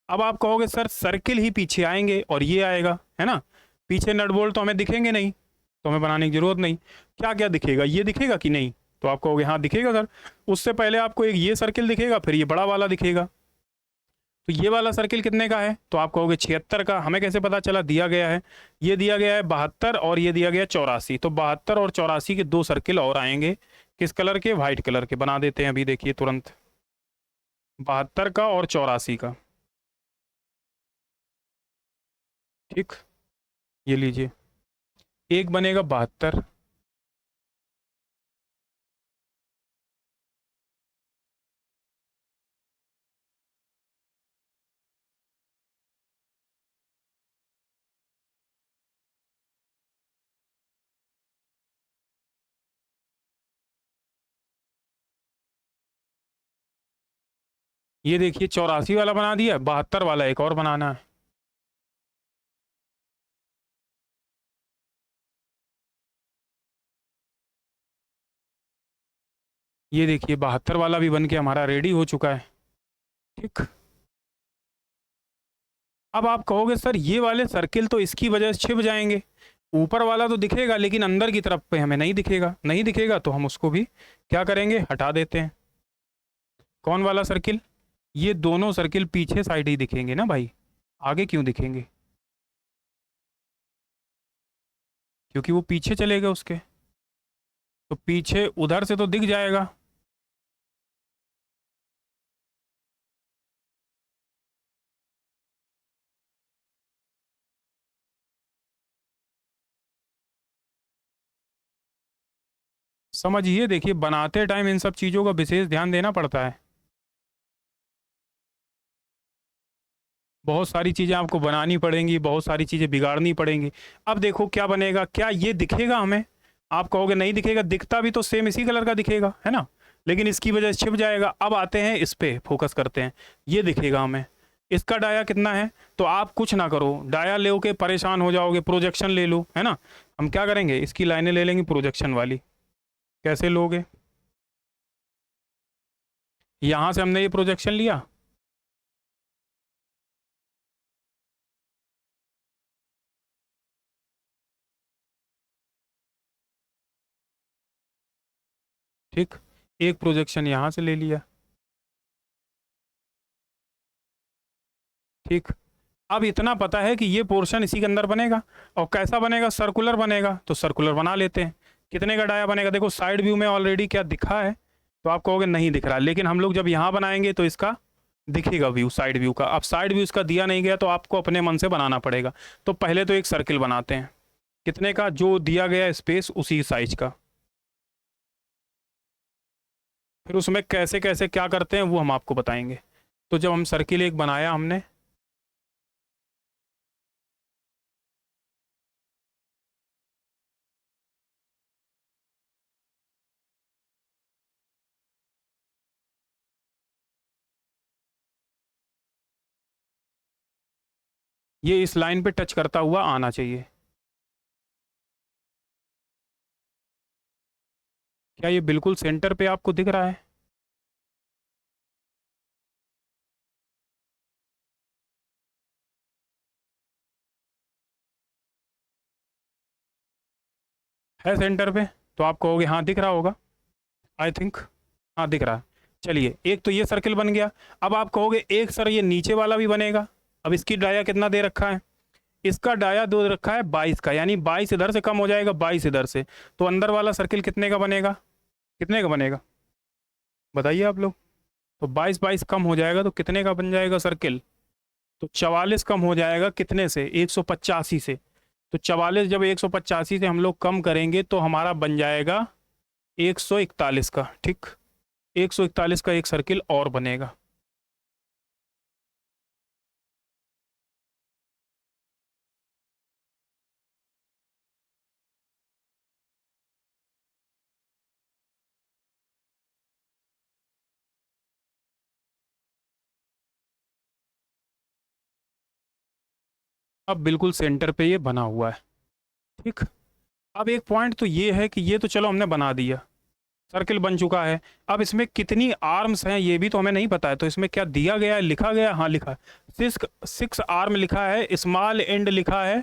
अब आप कहोगे सर सर्किल ही पीछे आएंगे और ये आएगा, है ना। पीछे नट बोल्ट तो हमें दिखेंगे नहीं, तो हमें बनाने की जरूरत नहीं। क्या क्या दिखेगा, ये दिखेगा कि नहीं, तो आप कहोगे हाँ दिखेगा सर। उससे पहले आपको एक ये सर्किल दिखेगा, फिर ये बड़ा वाला दिखेगा। तो ये वाला सर्किल कितने का है, तो आप कहोगे 76 का। हमें कैसे पता चला, दिया गया है, ये दिया गया है 72 और ये दिया गया है 84। तो 72 और 84 के दो सर्किल और आएंगे, किस कलर के, वाइट कलर के। बना देते हैं अभी, देखिए तुरंत, 72 का और 84 का। ठीक, ये लीजिए, एक बनेगा 72, ये देखिए 84 वाला बना दिया, 72 वाला एक और बनाना है। ये देखिए 72 वाला भी बन के हमारा रेडी हो चुका है। ठीक, अब आप कहोगे सर ये वाले सर्किल तो इसकी वजह से छिप जाएंगे, ऊपर वाला तो दिखेगा लेकिन अंदर की तरफ पे हमें नहीं दिखेगा। नहीं दिखेगा तो हम उसको भी क्या करेंगे, हटा देते हैं। कौन वाला सर्किल, ये दोनों सर्किल पीछे साइड ही दिखेंगे ना भाई, आगे क्यों दिखेंगे, क्योंकि वो पीछे चले गए उसके, तो पीछे उधर से तो दिख जाएगा। समझिए, देखिए बनाते टाइम इन सब चीज़ों का विशेष ध्यान देना पड़ता है। बहुत सारी चीज़ें आपको बनानी पड़ेंगी, बहुत सारी चीज़ें बिगाड़नी पड़ेंगी। अब देखो क्या बनेगा, क्या ये दिखेगा हमें, आप कहोगे नहीं दिखेगा, दिखता भी तो सेम इसी कलर का दिखेगा, है ना, लेकिन इसकी वजह से छिप जाएगा। अब आते हैं इस पे फोकस करते हैं, ये दिखेगा हमें। इसका डाया कितना है, तो आप कुछ ना करो, डाया ले के परेशान हो जाओगे, प्रोजेक्शन ले लो, है ना। हम क्या करेंगे, इसकी लाइनें ले लेंगे प्रोजेक्शन वाली। कैसे लोगे, यहाँ से हमने ये प्रोजेक्शन लिया, ठीक, एक प्रोजेक्शन यहाँ से ले लिया। ठीक, अब इतना पता है कि ये पोर्शन इसी के अंदर बनेगा, और कैसा बनेगा, सर्कुलर बनेगा, तो सर्कुलर बना लेते हैं। कितने का डाया बनेगा, देखो साइड व्यू में ऑलरेडी क्या दिखा है, तो आप कहोगे नहीं दिख रहा, लेकिन हम लोग जब यहाँ बनाएंगे तो इसका दिखेगा व्यू, साइड व्यू का। अब साइड व्यू इसका दिया नहीं गया तो आपको अपने मन से बनाना पड़ेगा। तो पहले तो एक सर्किल बनाते हैं, कितने का, जो दिया गया स्पेस उसी साइज का। फिर उसमें कैसे कैसे क्या करते हैं वो हम आपको बताएंगे। तो जब हम सर्किल एक बनाया हमने, ये इस लाइन पे टच करता हुआ आना चाहिए। क्या ये बिल्कुल सेंटर पे आपको दिख रहा है सेंटर पे, तो आप कहोगे हाँ दिख रहा होगा, आई थिंक, हाँ दिख रहा है। चलिए, एक तो ये सर्किल बन गया। अब आप कहोगे एक सर ये नीचे वाला भी बनेगा। अब इसकी डाया कितना दे रखा है, इसका डाया दो रखा है 22 का, यानी 22 इधर से कम हो जाएगा, 22 इधर से, तो अंदर वाला सर्किल कितने का बनेगा, कितने का बनेगा बताइए आप लोग। तो 22 22 कम हो जाएगा तो कितने का बन जाएगा सर्किल? तो 44 कम हो जाएगा कितने से? 185 से। तो 44 जब 185 से हम लोग कम करेंगे तो हमारा बन जाएगा 141 का। ठीक, 141 का एक सर्किल और बनेगा। अब बिल्कुल सेंटर पे ये बना हुआ है। ठीक, अब एक पॉइंट तो ये है कि ये तो चलो हमने बना दिया, सर्किल बन चुका है। अब इसमें कितनी आर्म्स हैं ये भी तो हमें नहीं पता है, तो इसमें क्या दिया गया है, लिखा गया है? हाँ लिखा है, 6 आर्म लिखा है, स्मॉल एंड लिखा है,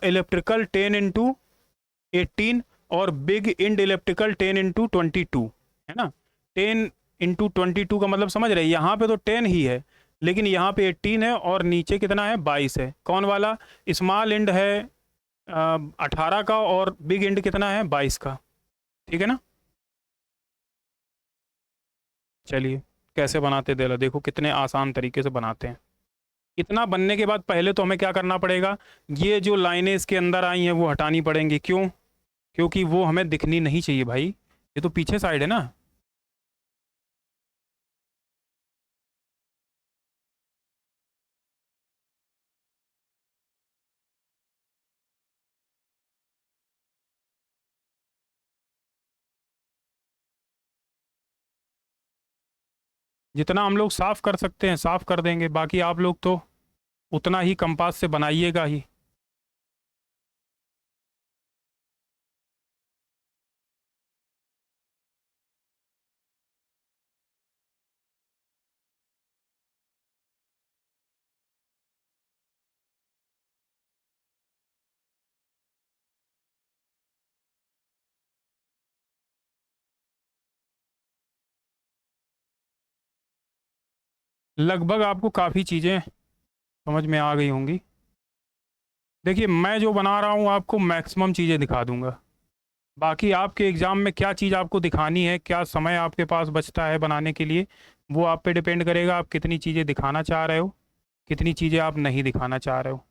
इलेक्ट्रिकल 10 into 18, और बिग इंड इलेक्ट्रिकल 10 into 22, है ना। 10 into 22 का मतलब समझ रहे हैं, यहाँ पे तो 10 ही है, लेकिन यहाँ पे 18 है, और नीचे कितना है? 22 है। कौन वाला? स्मॉल इंड है 18 का, और बिग इंड कितना है? 22 का। ठीक है ना। चलिए कैसे बनाते देला, देखो कितने आसान तरीके से बनाते हैं। इतना बनने के बाद पहले तो हमें क्या करना पड़ेगा, ये जो लाइनें इसके अंदर आई हैं वो हटानी पड़ेंगी। क्यों? क्योंकि वो हमें दिखनी नहीं चाहिए भाई, ये तो पीछे साइड है ना। जितना हम लोग साफ कर सकते हैं साफ कर देंगे, बाकी आप लोग तो उतना ही कंपास से बनाइएगा ही। लगभग आपको काफ़ी चीज़ें समझ में आ गई होंगी। देखिए मैं जो बना रहा हूँ आपको मैक्सिमम चीज़ें दिखा दूंगा, बाकी आपके एग्ज़ाम में क्या चीज़ आपको दिखानी है, क्या समय आपके पास बचता है बनाने के लिए, वो आप पे डिपेंड करेगा, आप कितनी चीज़ें दिखाना चाह रहे हो, कितनी चीज़ें आप नहीं दिखाना चाह रहे हो।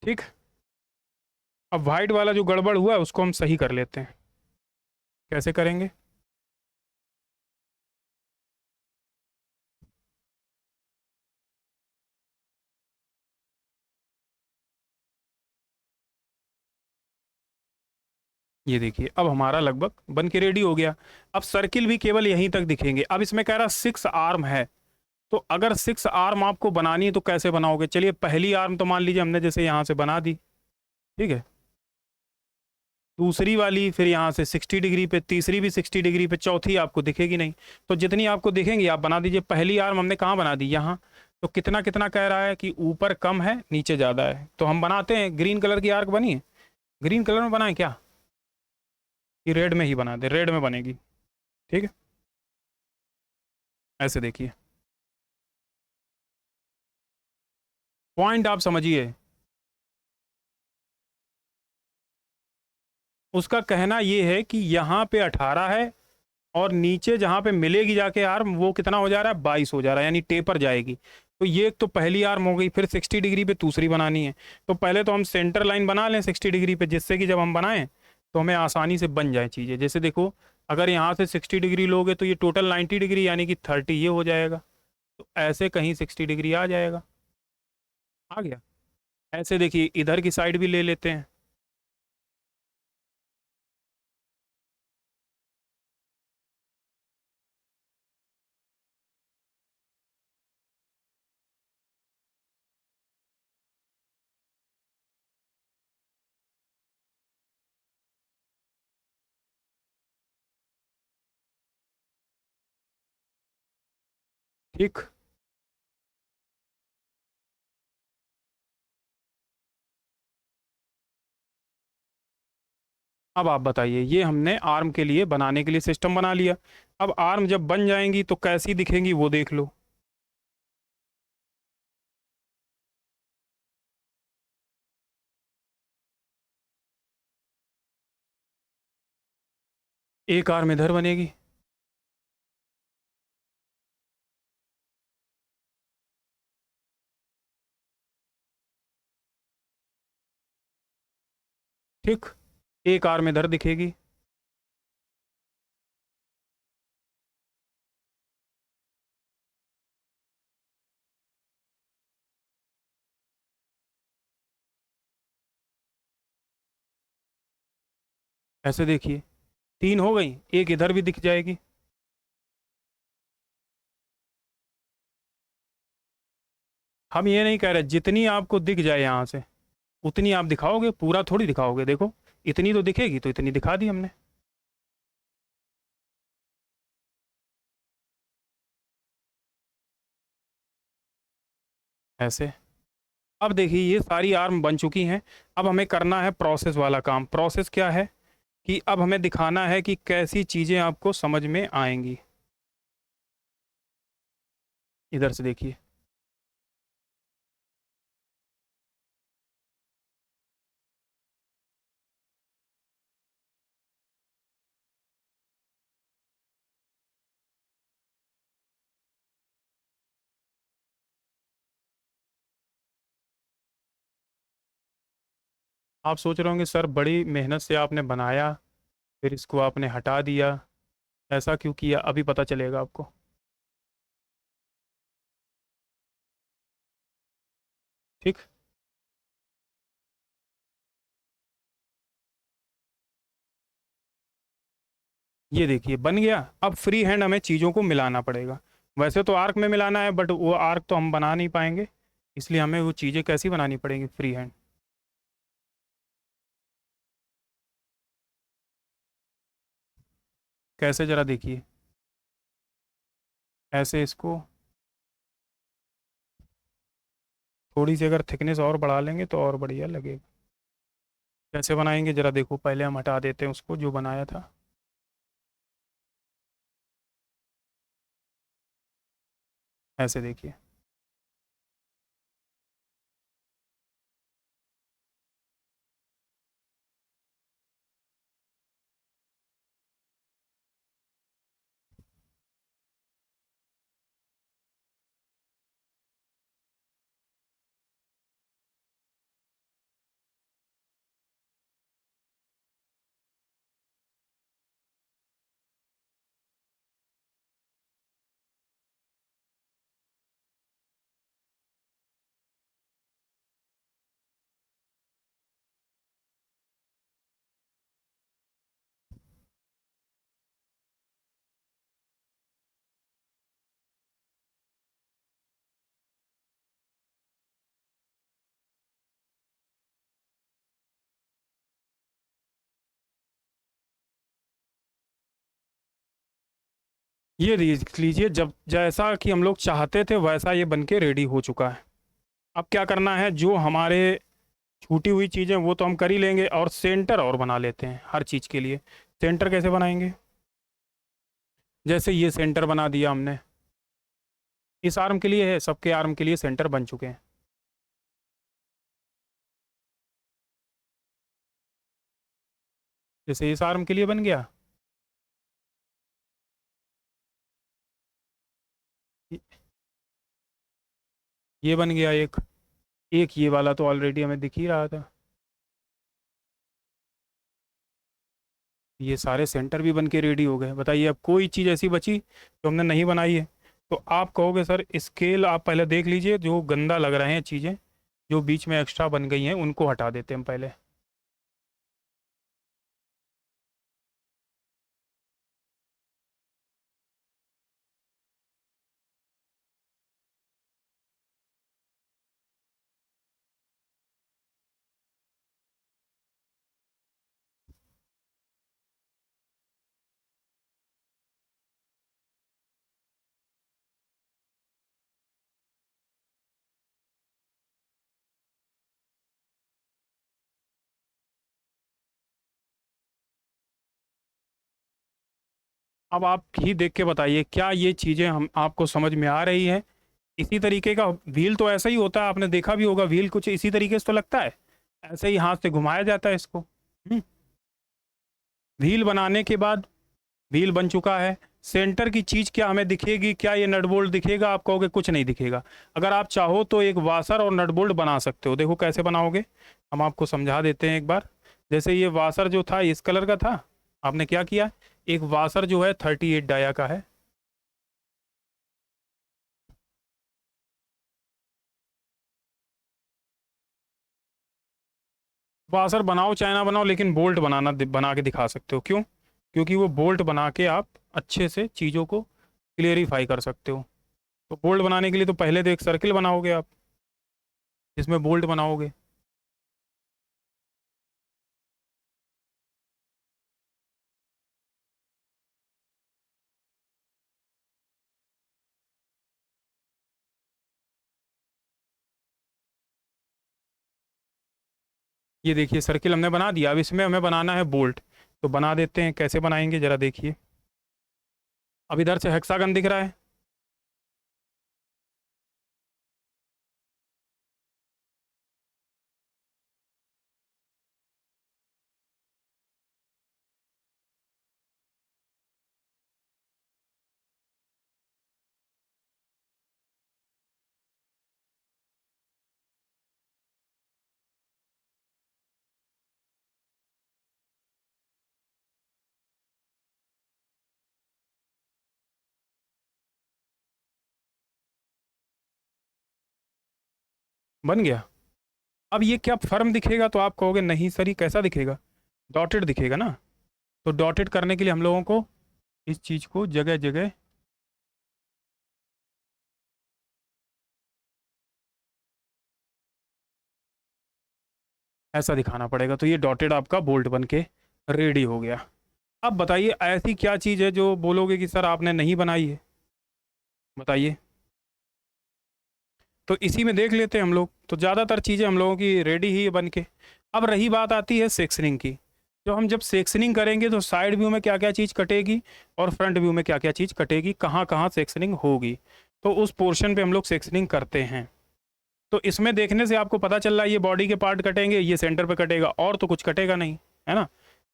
ठीक, अब वाइट वाला जो गड़बड़ हुआ है उसको हम सही कर लेते हैं। कैसे करेंगे? ये देखिए अब हमारा लगभग बन के रेडी हो गया। अब सर्किल भी केवल यहीं तक दिखेंगे। अब इसमें कह रहा 6 आर्म है, तो अगर 6 आर्म आपको बनानी है तो कैसे बनाओगे? चलिए पहली आर्म तो मान लीजिए हमने जैसे यहाँ से बना दी, ठीक है। दूसरी वाली फिर यहाँ से 60 डिग्री पे, तीसरी भी 60 डिग्री पे, चौथी आपको दिखेगी नहीं। तो जितनी आपको दिखेंगी आप बना दीजिए। पहली आर्म हमने कहाँ बना दी? यहाँ। तो कितना कितना कह रहा है कि ऊपर कम है नीचे ज़्यादा है, तो हम बनाते हैं। ग्रीन कलर की आर्क बनी है, ग्रीन कलर में बनाए क्या, कि रेड में ही बना दे? रेड में बनेगी। ठीक है, ऐसे देखिए, पॉइंट आप समझिए। उसका कहना ये है कि यहाँ पे 18 है, और नीचे जहाँ पे मिलेगी जाके आर्म वो कितना हो जा रहा है? 22 हो जा रहा है, यानी टेपर जाएगी। तो ये एक तो पहली आर्म हो गई, फिर 60 डिग्री पे दूसरी बनानी है। तो पहले तो हम सेंटर लाइन बना लें 60 डिग्री पे, जिससे कि जब हम बनाएं तो हमें आसानी से बन जाए चीज़ें। जैसे देखो, अगर यहाँ से 60 डिग्री लोगे तो ये टोटल 90 डिग्री, यानी कि 30 ये हो जाएगा। तो ऐसे कहीं 60 डिग्री आ जाएगा। आ गया। ऐसे देखिए इधर की साइड भी ले लेते हैं। ठीक। अब आप बताइए, ये हमने आर्म के लिए बनाने के लिए सिस्टम बना लिया। अब आर्म जब बन जाएंगी तो कैसी दिखेंगी वो देख लो। एक आर्म इधर बनेगी। ठीक। एक आर्म इधर दिखेगी। ऐसे देखिए, तीन हो गई, एक इधर भी दिख जाएगी। हम ये नहीं कह रहे जितनी आपको दिख जाए यहाँ से उतनी आप दिखाओगे, पूरा थोड़ी दिखाओगे। देखो, इतनी तो दिखेगी तो इतनी दिखा दी हमने। ऐसे। अब देखिए, ये सारी आर्म बन चुकी हैं। अब हमें करना है प्रोसेस वाला काम। प्रोसेस क्या है कि अब हमें दिखाना है कि कैसी चीज़ें आपको समझ में आएंगी। इधर से देखिए। आप सोच रहे होंगे सर, बड़ी मेहनत से आपने बनाया, फिर इसको आपने हटा दिया, ऐसा क्यों किया? अभी पता चलेगा आपको। ठीक। ये देखिए बन गया। अब फ्री हैंड हमें चीज़ों को मिलाना पड़ेगा। वैसे तो आर्क में मिलाना है, बट वो आर्क तो हम बना नहीं पाएंगे, इसलिए हमें वो चीज़ें कैसी बनानी पड़ेंगी फ्री हैंड। कैसे, ज़रा देखिए। ऐसे इसको थोड़ी सी अगर थिकनेस और बढ़ा लेंगे तो और बढ़िया लगेगा। कैसे बनाएंगे ज़रा देखो, पहले हम हटा देते हैं उसको जो बनाया था। ऐसे देखिए। ये देख लीजिए, जब जैसा कि हम लोग चाहते थे वैसा ये बन के रेडी हो चुका है। अब क्या करना है, जो हमारे छूटी हुई चीज़ें वो तो हम कर ही लेंगे, और सेंटर और बना लेते हैं हर चीज़ के लिए। सेंटर कैसे बनाएंगे? जैसे ये सेंटर बना दिया हमने, इस आर्म के लिए है, सबके आर्म के लिए सेंटर बन चुके हैं। जैसे इस आर्म के लिए बन गया। ये ये बन गया एक। एक ये वाला तो ऑलरेडी हमें दिख ही रहा था। ये सारे सेंटर भी बन के रेडी हो गए। बताइए, अब कोई चीज़ ऐसी बची जो हमने नहीं बनाई है? तो आप कहोगे सर स्केल आप पहले देख लीजिए, जो गंदा लग रहे हैं चीज़ें, जो बीच में एक्स्ट्रा बन गई हैं उनको हटा देते हैं हम पहले। अब आप ही देख के बताइए क्या ये चीज़ें हम आपको समझ में आ रही है। इसी तरीके का व्हील तो ऐसा ही होता है, आपने देखा भी होगा, व्हील कुछ इसी तरीके से तो लगता है, ऐसे ही हाथ से घुमाया जाता है इसको। व्हील बनाने के बाद व्हील बन चुका है। सेंटर की चीज़ क्या हमें दिखेगी, क्या ये नट बोल्ट दिखेगा? आप कहोगे कुछ नहीं दिखेगा। अगर आप चाहो तो एक वाशर और नट बोल्ट बना सकते हो। देखो कैसे बनाओगे, हम आपको समझा देते हैं एक बार। जैसे ये वाशर जो था इस कलर का था, आपने क्या किया, एक वाशर जो है 38 डाया का है, वाशर बनाओ चाहे ना बनाओ, लेकिन बोल्ट बना के दिखा सकते हो। क्यों? क्योंकि वो बोल्ट बना के आप अच्छे से चीज़ों को क्लियरिफाई कर सकते हो। तो बोल्ट बनाने के लिए तो पहले तो एक सर्किल बनाओगे आप, जिसमें बोल्ट बनाओगे। ये देखिए सर्किल हमने बना दिया, अब इसमें हमें बनाना है बोल्ट। तो बना देते हैं, कैसे बनाएंगे ज़रा देखिए। अब इधर से हेक्सागन दिख रहा है, बन गया। अब ये क्या फर्म दिखेगा? तो आप कहोगे नहीं सर, ये कैसा दिखेगा, डॉटेड दिखेगा ना। तो डॉटेड करने के लिए हम लोगों को इस चीज़ को जगह जगह ऐसा दिखाना पड़ेगा। तो ये डॉटेड आपका बोल्ट बन के रेडी हो गया। अब बताइए ऐसी क्या चीज़ है जो बोलोगे कि सर आपने नहीं बनाई है, बताइए। तो इसी में देख लेते हैं हम लोग। तो ज़्यादातर चीज़ें हम लोगों की रेडी ही है बन के। अब रही बात आती है सेक्शनिंग की। जो हम जब सेक्शनिंग करेंगे तो साइड व्यू में क्या क्या चीज़ कटेगी और फ्रंट व्यू में क्या क्या चीज़ कटेगी, कहाँ कहाँ सेक्शनिंग होगी, तो उस पोर्शन पे हम लोग सेक्शनिंग करते हैं। तो इसमें देखने से आपको पता चल रहा है ये बॉडी के पार्ट कटेंगे, ये सेंटर पे कटेगा, और तो कुछ कटेगा नहीं, है ना।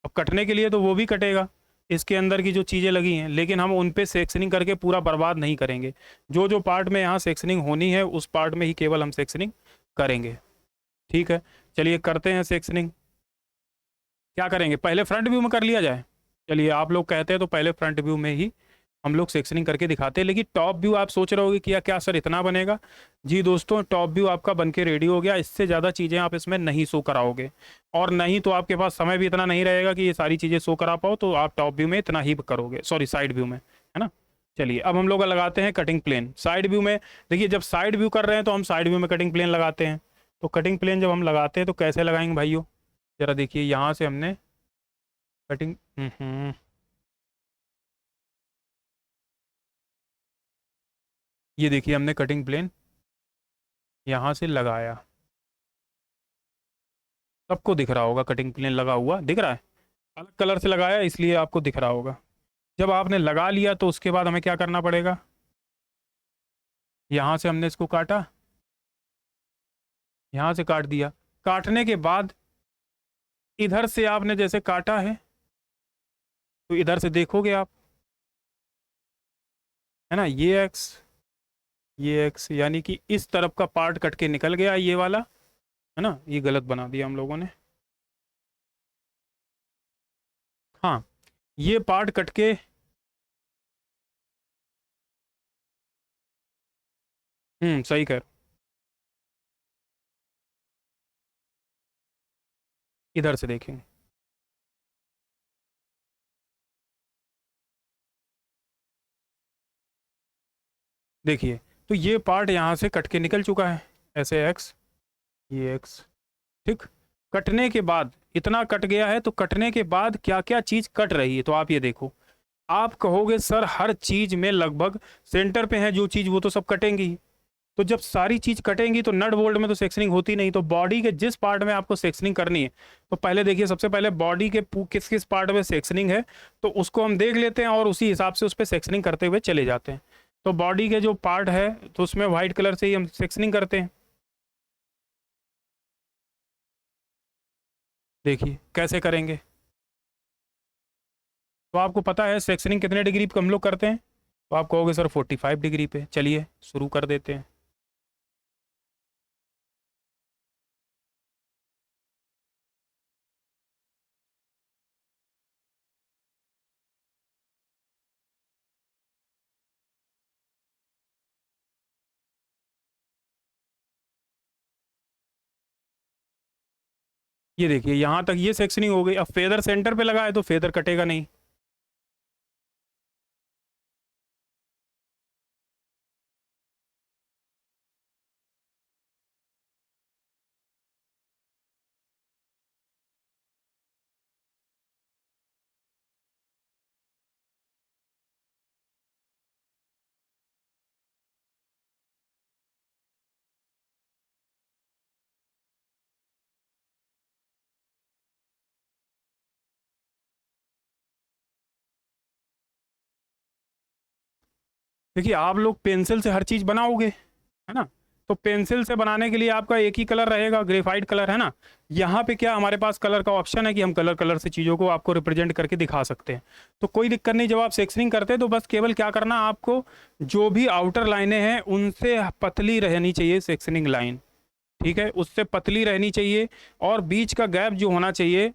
अब कटने के लिए तो वो भी कटेगा, इसके अंदर की जो चीज़ें लगी हैं, लेकिन हम उन पे सेक्शनिंग करके पूरा बर्बाद नहीं करेंगे। जो जो पार्ट में यहाँ सेक्शनिंग होनी है उस पार्ट में ही केवल हम सेक्शनिंग करेंगे। ठीक है, चलिए करते हैं सेक्शनिंग। क्या करेंगे, पहले फ्रंट व्यू में कर लिया जाए। चलिए आप लोग कहते हैं तो पहले फ्रंट व्यू में ही हम लोग सेक्शनिंग करके दिखाते हैं। लेकिन टॉप व्यू आप सोच रहे होगे कि क्या सर इतना बनेगा? जी दोस्तों, टॉप व्यू आपका बन के रेडी हो गया। इससे ज़्यादा चीज़ें आप इसमें नहीं शो कराओगे, और नहीं तो आपके पास समय भी इतना नहीं रहेगा कि ये सारी चीज़ें शो करा पाओ। तो आप टॉप व्यू में इतना ही करोगे, सॉरी साइड व्यू में, है ना। चलिए अब हम लोग लगाते हैं कटिंग प्लेन साइड व्यू में। देखिए जब साइड व्यू कर रहे हैं तो हम साइड व्यू में कटिंग प्लेन लगाते हैं। तो कटिंग प्लेन जब हम लगाते हैं तो कैसे लगाएंगे भाइयों, ज़रा देखिए। यहाँ से हमने कटिंग ये देखिए हमने कटिंग प्लेन यहाँ से लगाया। सबको दिख रहा होगा कटिंग प्लेन लगा हुआ, दिख रहा है। अलग कलर से लगाया इसलिए आपको दिख रहा होगा। जब आपने लगा लिया तो उसके बाद हमें क्या करना पड़ेगा, यहाँ से हमने इसको काटा, यहाँ से काट दिया। काटने के बाद इधर से आपने जैसे काटा है तो इधर से देखोगे आप, है ना, ये एक्स यानी कि इस तरफ का पार्ट कट के निकल गया ये वाला, है ना। ये गलत बना दिया हम लोगों ने। हाँ, ये पार्ट कट के, सही कर, इधर से देखेंगे। देखिए तो ये पार्ट यहाँ से कट के निकल चुका है, ऐसे एक्स, ये एक्स, ठीक। कटने के बाद इतना कट गया है, तो कटने के बाद क्या क्या चीज़ कट रही है, तो आप ये देखो। आप कहोगे सर हर चीज़ में लगभग सेंटर पे है जो चीज़ वो तो सब कटेंगी ही। तो जब सारी चीज कटेंगी तो नट बोल्ट में तो सेक्शनिंग होती नहीं। तो बॉडी के जिस पार्ट में आपको सेक्शनिंग करनी है, तो पहले देखिए, सबसे पहले बॉडी के किस किस पार्ट में सेक्शनिंग है तो उसको हम देख लेते हैं और उसी हिसाब से उस पर सेक्शनिंग करते हुए चले जाते हैं। तो बॉडी के जो पार्ट है तो उसमें व्हाइट कलर से ही हम सेक्शनिंग करते हैं। देखिए कैसे करेंगे। तो आपको पता है सेक्शनिंग कितने डिग्री पे हम लोग करते हैं? तो आप कहोगे सर 45 डिग्री पे। चलिए शुरू कर देते हैं। ये देखिए यहाँ तक ये सेक्शनिंग हो गई। अब फेदर सेंटर पे लगा है तो फेदर कटेगा नहीं। देखिए आप लोग पेंसिल से हर चीज बनाओगे, है ना? तो पेंसिल से बनाने के लिए आपका एक ही कलर रहेगा, ग्रेफाइट कलर, है ना? यहाँ पे क्या हमारे पास कलर का ऑप्शन है कि हम कलर कलर से चीज़ों को आपको रिप्रेजेंट करके दिखा सकते हैं। तो कोई दिक्कत नहीं। जब आप सेक्शनिंग करते हैं तो बस केवल क्या करना, आपको जो भी आउटर लाइनें हैं उनसे पतली रहनी चाहिए सेक्शनिंग लाइन। ठीक है, उससे पतली रहनी चाहिए। और बीच का गैप जो होना चाहिए,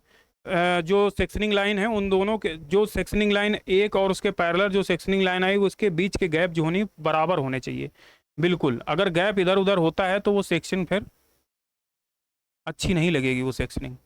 जो सेक्शनिंग लाइन है उन दोनों के, जो सेक्शनिंग लाइन एक और उसके पैरेलल जो सेक्शनिंग लाइन आई उसके बीच के गैप जो होनी बराबर होने चाहिए। बिल्कुल, अगर गैप इधर उधर होता है तो वो सेक्शन फिर अच्छी नहीं लगेगी वो सेक्शनिंग।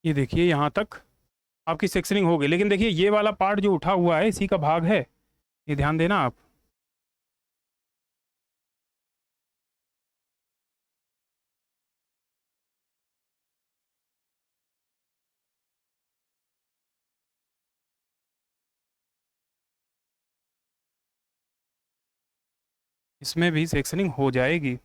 ये देखिए यहाँ तक आपकी सेक्शनिंग हो गई, लेकिन देखिए ये वाला पार्ट जो उठा हुआ है इसी का भाग है, ये ध्यान देना आप। इसमें भी सेक्शनिंग हो जाएगी।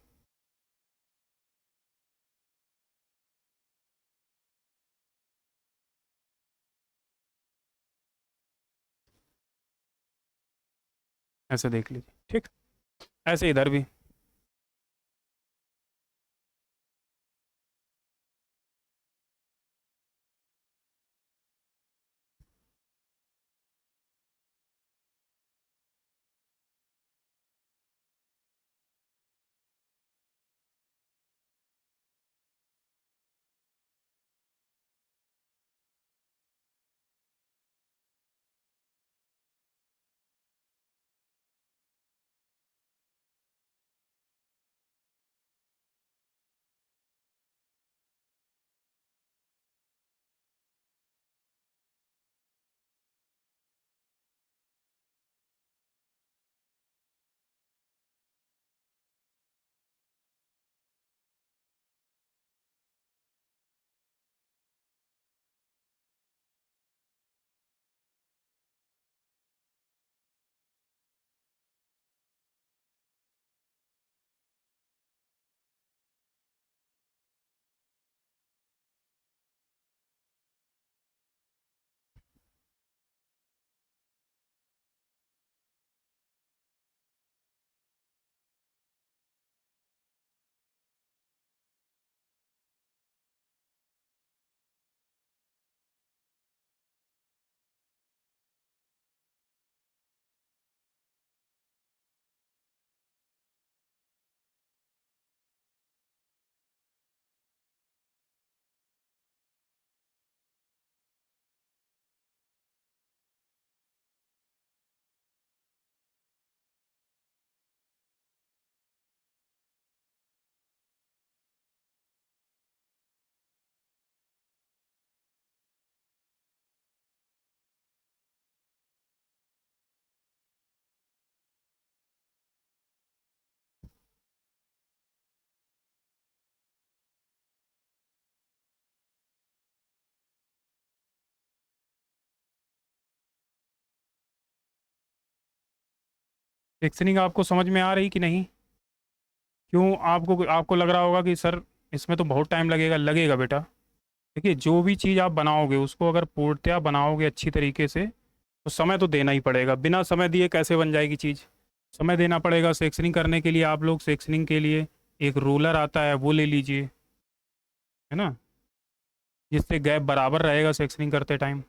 ऐसे देख लीजिए, ठीक। ऐसे इधर भी। सेक्शनिंग आपको समझ में आ रही कि नहीं? क्यों आपको आपको लग रहा होगा कि सर इसमें तो बहुत टाइम लगेगा, लगेगा बेटा। देखिए जो भी चीज़ आप बनाओगे उसको अगर पूर्णतया बनाओगे अच्छी तरीके से तो समय तो देना ही पड़ेगा, बिना समय दिए कैसे बन जाएगी चीज़। समय देना पड़ेगा सेक्शनिंग करने के लिए। आप लोग सेक्शनिंग के लिए एक रोलर आता है वो ले लीजिए, है ना, जिससे गैप बराबर रहेगा सेक्शनिंग करते टाइम।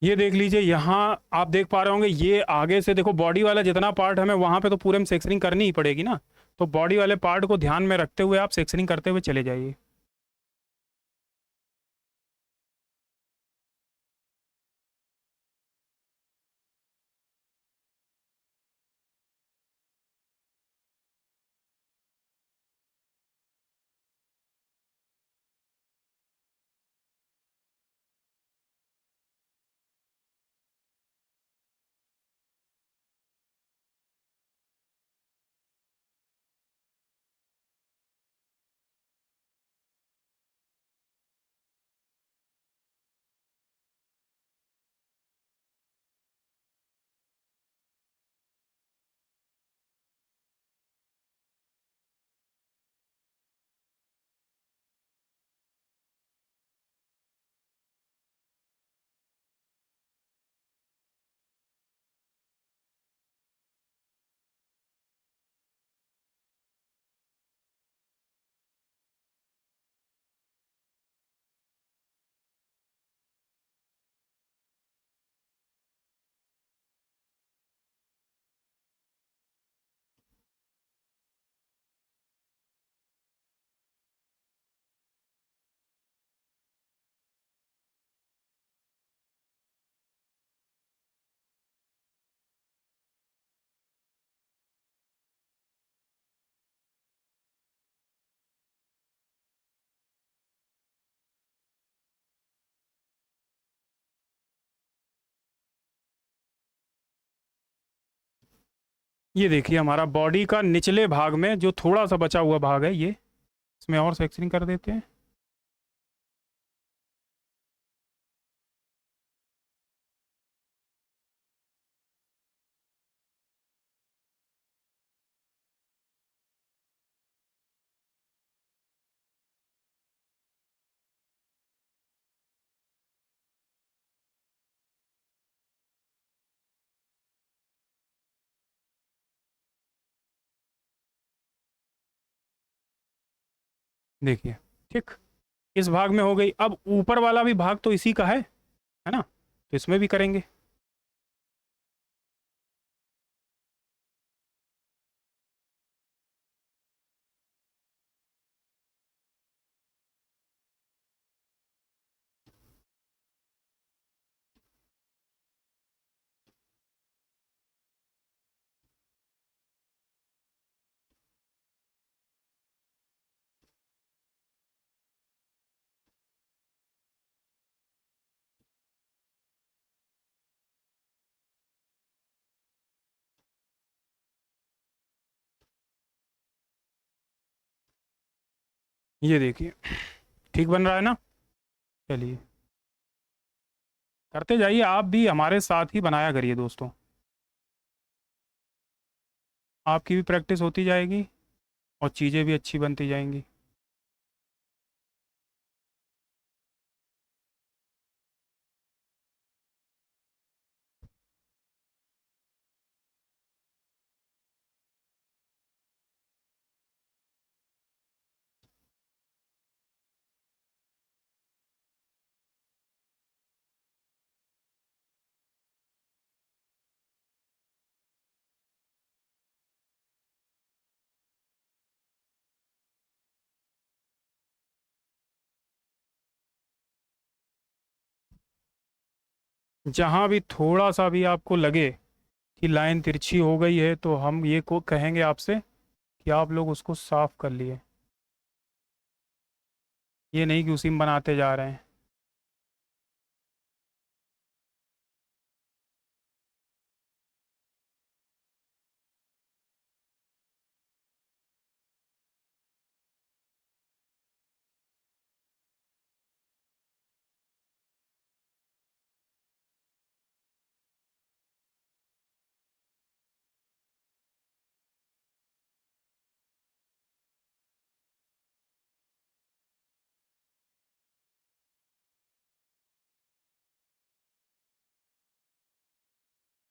ये देख लीजिए यहाँ, आप देख पा रहे होंगे ये आगे से देखो बॉडी वाला जितना पार्ट हमें वहां पे तो पूरे में सेक्शनिंग करनी ही पड़ेगी ना। तो बॉडी वाले पार्ट को ध्यान में रखते हुए आप सेक्शनिंग करते हुए चले जाइए। ये देखिए हमारा बॉडी का निचले भाग में जो थोड़ा सा बचा हुआ भाग है, ये इसमें और सेक्शनिंग कर देते हैं। देखिए, ठीक, इस भाग में हो गई। अब ऊपर वाला भी भाग तो इसी का है ना, तो इसमें भी करेंगे। ये देखिए ठीक बन रहा है ना। चलिए करते जाइए, आप भी हमारे साथ ही बनाया करिए दोस्तों, आपकी भी प्रैक्टिस होती जाएगी और चीज़ें भी अच्छी बनती जाएंगी। जहाँ भी थोड़ा सा भी आपको लगे कि लाइन तिरछी हो गई है, तो हम ये को कहेंगे आपसे कि आप लोग उसको साफ कर लिए, ये नहीं कि उसी में बनाते जा रहे हैं।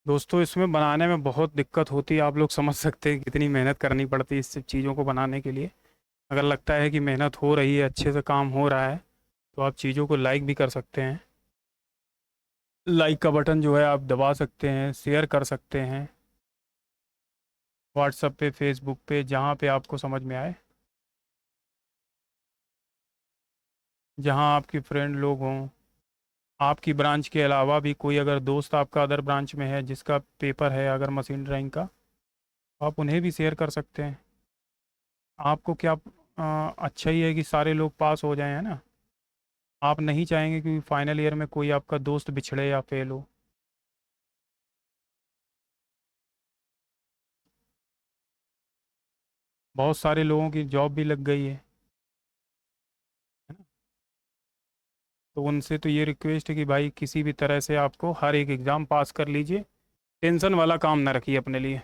दोस्तों इसमें बनाने में बहुत दिक्कत होती है, आप लोग समझ सकते हैं कितनी मेहनत करनी पड़ती है इस सब चीज़ों को बनाने के लिए। अगर लगता है कि मेहनत हो रही है, अच्छे से काम हो रहा है, तो आप चीज़ों को लाइक भी कर सकते हैं। लाइक का बटन जो है आप दबा सकते हैं, शेयर कर सकते हैं व्हाट्सएप पे, फेसबुक पे, जहाँ पे आपको समझ में आए, जहाँ आपके फ्रेंड लोग हों। आपकी ब्रांच के अलावा भी कोई अगर दोस्त आपका अदर ब्रांच में है जिसका पेपर है अगर मशीन ड्राइंग का, आप उन्हें भी शेयर कर सकते हैं। आपको क्या अच्छा ही है कि सारे लोग पास हो जाएं, है ना। आप नहीं चाहेंगे कि फाइनल ईयर में कोई आपका दोस्त बिछड़े या फेल हो। बहुत सारे लोगों की जॉब भी लग गई है ना। तो उनसे तो ये रिक्वेस्ट है कि भाई किसी भी तरह से आपको हर एक एग्ज़ाम पास कर लीजिए, टेंशन वाला काम ना रखिए अपने लिए।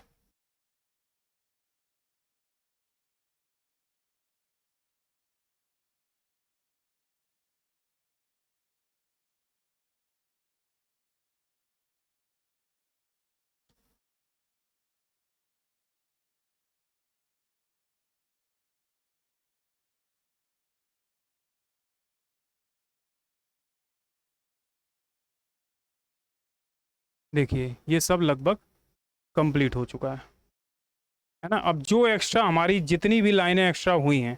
देखिए ये सब लगभग कंप्लीट हो चुका है ना। अब जो एक्स्ट्रा हमारी जितनी भी लाइनें एक्स्ट्रा हुई हैं,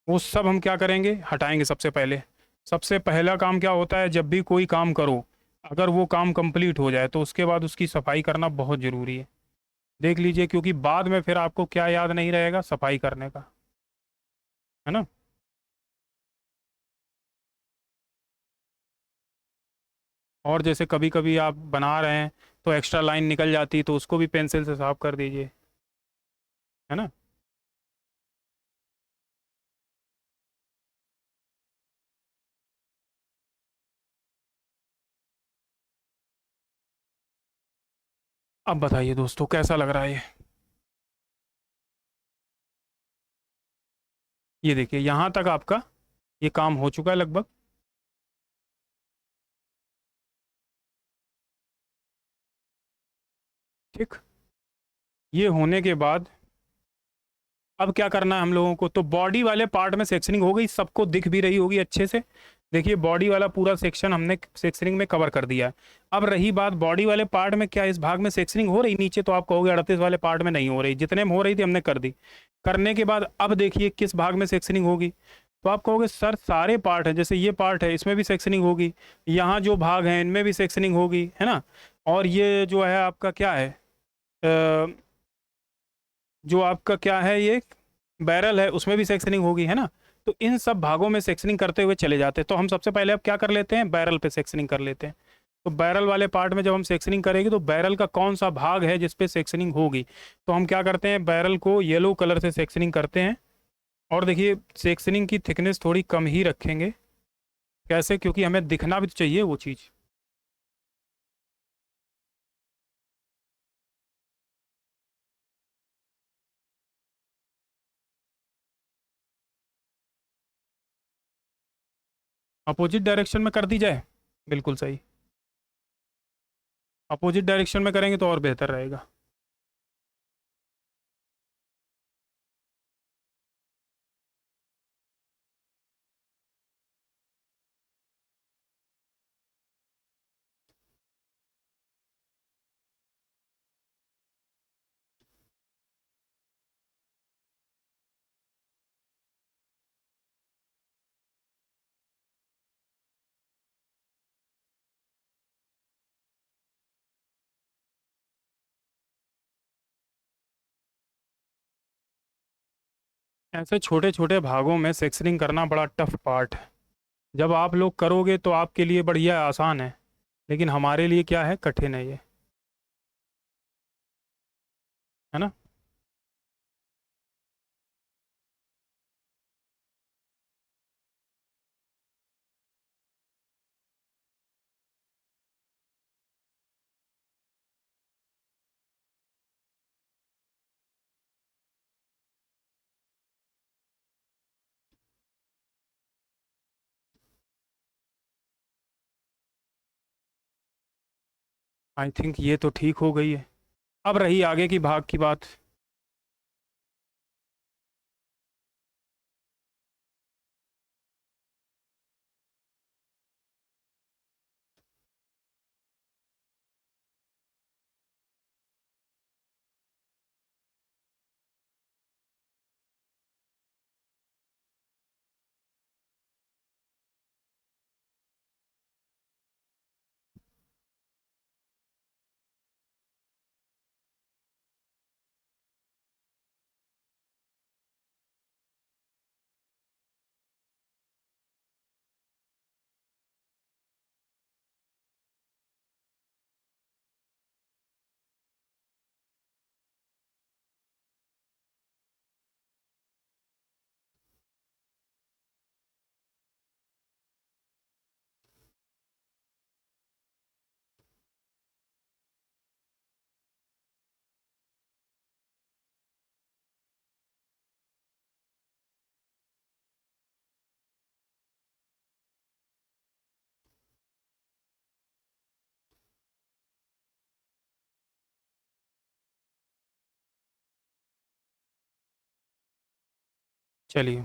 वो सब हम क्या करेंगे, हटाएंगे। सबसे पहले, सबसे पहला काम क्या होता है, जब भी कोई काम करो, अगर वो काम कंप्लीट हो जाए तो उसके बाद उसकी सफाई करना बहुत ज़रूरी है। देख लीजिए, क्योंकि बाद में फिर आपको क्या याद नहीं रहेगा, सफाई करने का, है ना। और जैसे कभी कभी आप बना रहे हैं तो एक्स्ट्रा लाइन निकल जाती है, तो उसको भी पेंसिल से साफ कर दीजिए। है ना। अब बताइए दोस्तों कैसा लग रहा है ये देखिए यहाँ तक आपका ये काम हो चुका है लगभग। ठीक। ये होने के बाद अब क्या करना है हम लोगों को, तो बॉडी वाले पार्ट में सेक्शनिंग हो गई, सबको दिख भी रही होगी अच्छे से। देखिए बॉडी वाला पूरा सेक्शन हमने सेक्शनिंग में कवर कर दिया है। अब रही बात बॉडी वाले पार्ट में, क्या इस भाग में सेक्शनिंग हो रही, नीचे तो आप कहोगे 38 वाले पार्ट में नहीं हो रही, जितने में हो रही थी हमने कर दी। करने के बाद अब देखिए किस भाग में सेक्शनिंग होगी, तो आप कहोगे सर सारे पार्ट हैं, जैसे ये पार्ट है इसमें भी सेक्शनिंग होगी, यहाँ जो भाग हैं इनमें भी सेक्शनिंग होगी, है ना। और ये जो है आपका क्या है, जो आपका क्या है ये बैरल है उसमें भी सेक्शनिंग होगी, है ना। तो इन सब भागों में सेक्शनिंग करते हुए चले जाते हैं, तो हम सबसे पहले अब क्या कर लेते हैं, बैरल पे सेक्शनिंग कर लेते हैं। तो बैरल वाले पार्ट में जब हम सेक्शनिंग करेंगे तो बैरल का कौन सा भाग है जिस पे सेक्शनिंग होगी, तो हम क्या करते हैं बैरल को येलो कलर से सेक्शनिंग करते हैं। और देखिए सेक्शनिंग की थिकनेस थोड़ी कम ही रखेंगे। कैसे, क्योंकि हमें दिखना भी तो चाहिए वो चीज़। अपोजिट डायरेक्शन में कर दी जाए, बिल्कुल सही। अपोजिट डायरेक्शन में करेंगे तो और बेहतर रहेगा। ऐसे छोटे छोटे भागों में सेक्शनिंग करना बड़ा टफ पार्ट है। जब आप लोग करोगे तो आपके लिए बढ़िया आसान है, लेकिन हमारे लिए क्या है, कठिन है ये, है ना। आई थिंक ये तो ठीक हो गई है। अब रही आगे की भाग की बात। चलिए।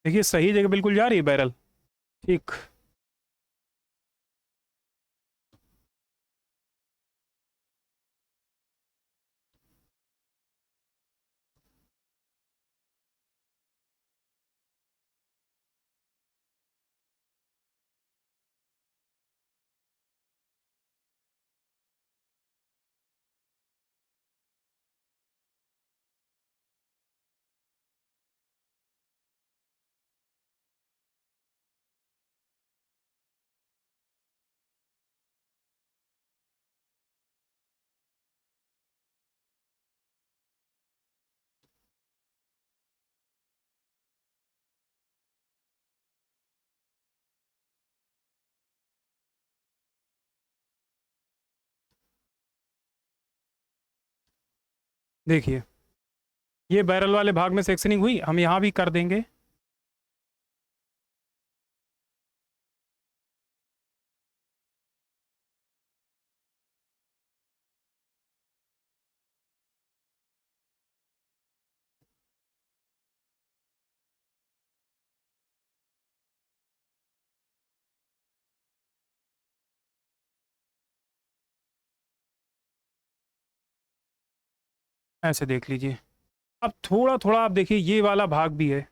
देखिए सही जगह बिल्कुल जा रही है बैरल। ठीक। देखिए ये बैरल वाले भाग में सेक्शनिंग हुई, हम यहाँ भी कर देंगे। ऐसे देख लीजिए। अब थोड़ा थोड़ा आप देखिए ये वाला भाग भी है।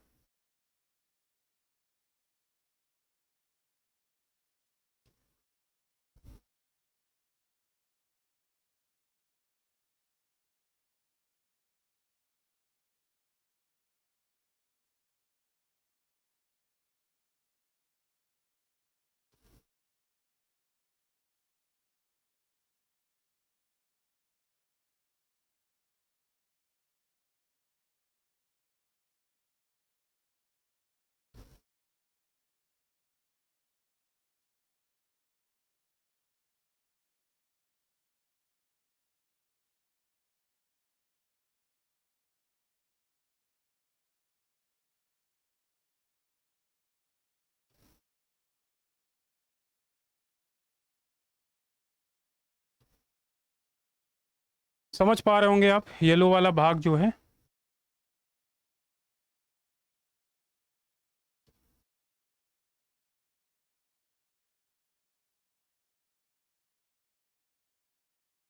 समझ पा रहे होंगे आप येलो वाला भाग जो है।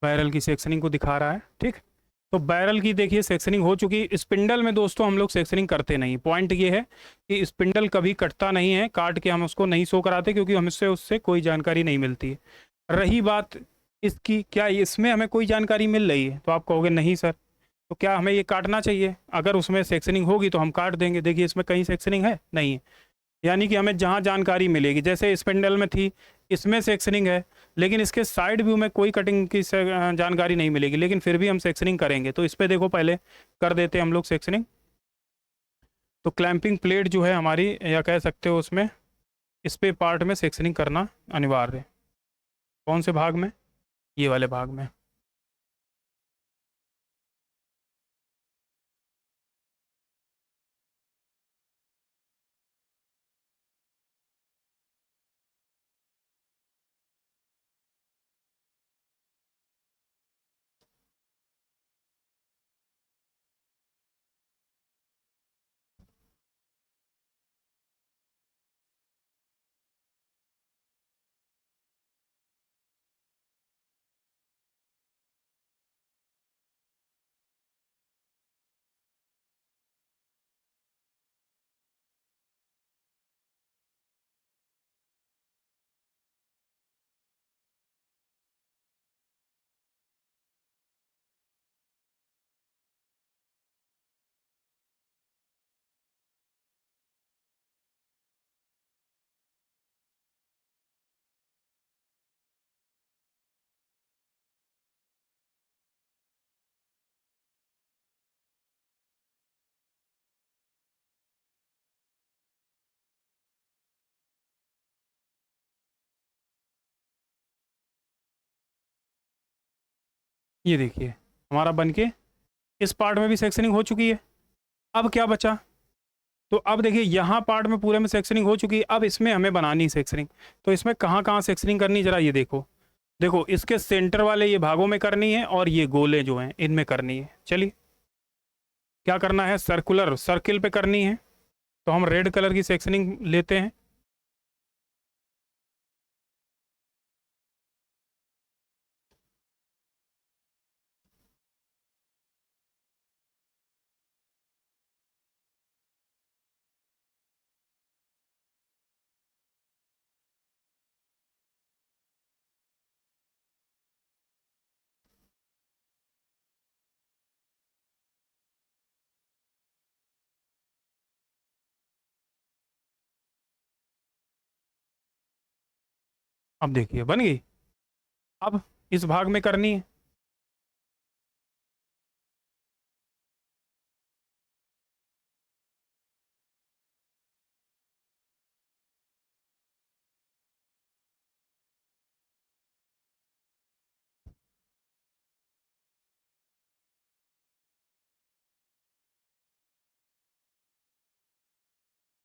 बैरल की सेक्शनिंग को दिखा रहा है। ठीक। तो बैरल की देखिए सेक्शनिंग हो चुकी। स्पिंडल में दोस्तों हम लोग सेक्शनिंग करते नहीं। पॉइंट ये है कि स्पिंडल कभी कटता नहीं है, काट के हम उसको नहीं शो कराते क्योंकि हमसे उससे कोई जानकारी नहीं मिलती है। रही बात इसकी, क्या इसमें हमें कोई जानकारी मिल रही है, तो आप कहोगे नहीं सर, तो क्या हमें ये काटना चाहिए? अगर उसमें सेक्शनिंग होगी तो हम काट देंगे। देखिए इसमें कहीं सेक्शनिंग है नहीं है, यानी कि हमें जहाँ जानकारी मिलेगी, जैसे स्पिंडल में थी, इसमें सेक्शनिंग है, लेकिन इसके साइड व्यू में कोई कटिंग की जानकारी नहीं मिलेगी, लेकिन फिर भी हम सेक्शनिंग करेंगे। तो इस पर देखो पहले कर देते हैं हम लोग सेक्शनिंग। तो क्लैंपिंग प्लेट जो है हमारी, या कह सकते हो उसमें, इस पे पार्ट में सेक्शनिंग करना अनिवार्य है। कौन से भाग में? ये वाले भाग में। ये देखिए हमारा बन के इस पार्ट में भी सेक्शनिंग हो चुकी है। अब क्या बचा? तो अब देखिए यहाँ पार्ट में पूरे में सेक्शनिंग हो चुकी है, अब इसमें हमें बनानी सेक्शनिंग। तो इसमें कहाँ कहाँ सेक्शनिंग करनी, जरा ये देखो। देखो इसके सेंटर वाले ये भागों में करनी है, और ये गोले जो हैं इनमें करनी है। चलिए क्या करना है, सर्कुलर सर्किल पे करनी है। तो हम रेड कलर की सेक्शनिंग लेते हैं। अब देखिए बन गई। अब इस भाग में करनी है।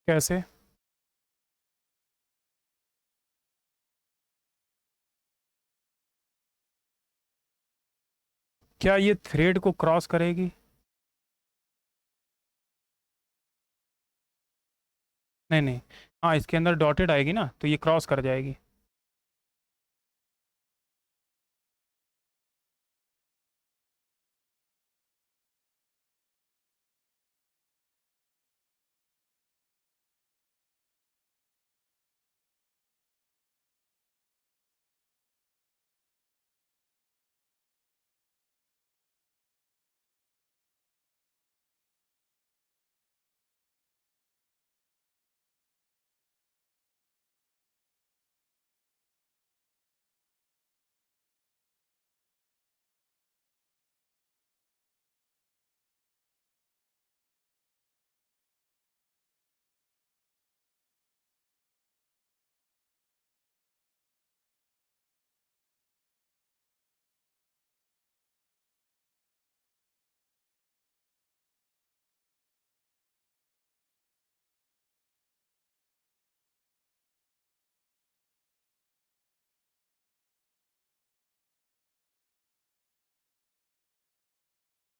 कैसे? क्या ये थ्रेड को क्रॉस करेगी? नहीं नहीं, हाँ इसके अंदर डॉटेड आएगी ना, तो ये क्रॉस कर जाएगी।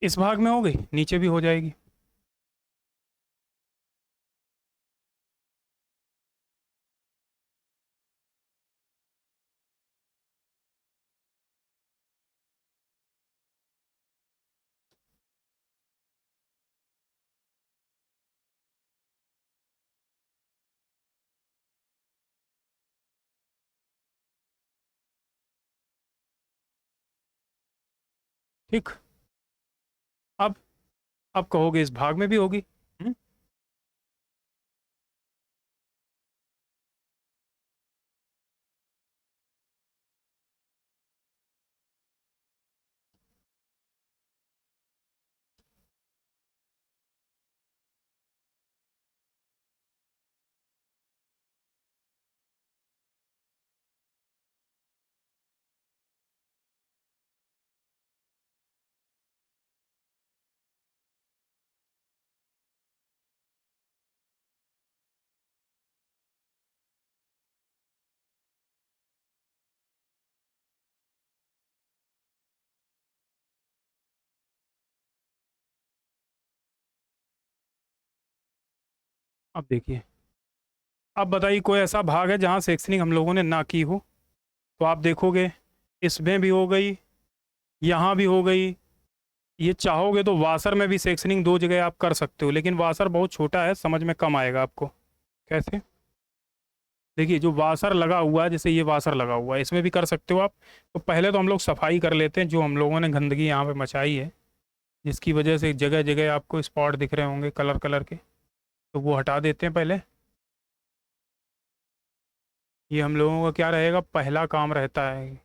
इस भाग में हो गई, नीचे भी हो जाएगी। ठीक। अब अब कहोगे इस भाग में भी होगी। हम्म, अब देखिए, अब बताइए कोई ऐसा भाग है जहाँ सेक्शनिंग हम लोगों ने ना की हो? तो आप देखोगे इसमें भी हो गई, यहाँ भी हो गई। ये चाहोगे तो वाशर में भी सेक्शनिंग दो जगह आप कर सकते हो, लेकिन वाशर बहुत छोटा है, समझ में कम आएगा आपको। कैसे? देखिए जो वाशर लगा हुआ है, जैसे ये वाशर लगा हुआ है, इसमें भी कर सकते हो आप। तो पहले तो हम लोग सफाई कर लेते हैं, जो हम लोगों ने गंदगी यहाँ पे मचाई है, जिसकी वजह से जगह जगह आपको स्पॉट दिख रहे होंगे कलर कलर के, तो वो हटा देते हैं पहले। ये हम लोगों का क्या रहेगा, पहला काम रहता है।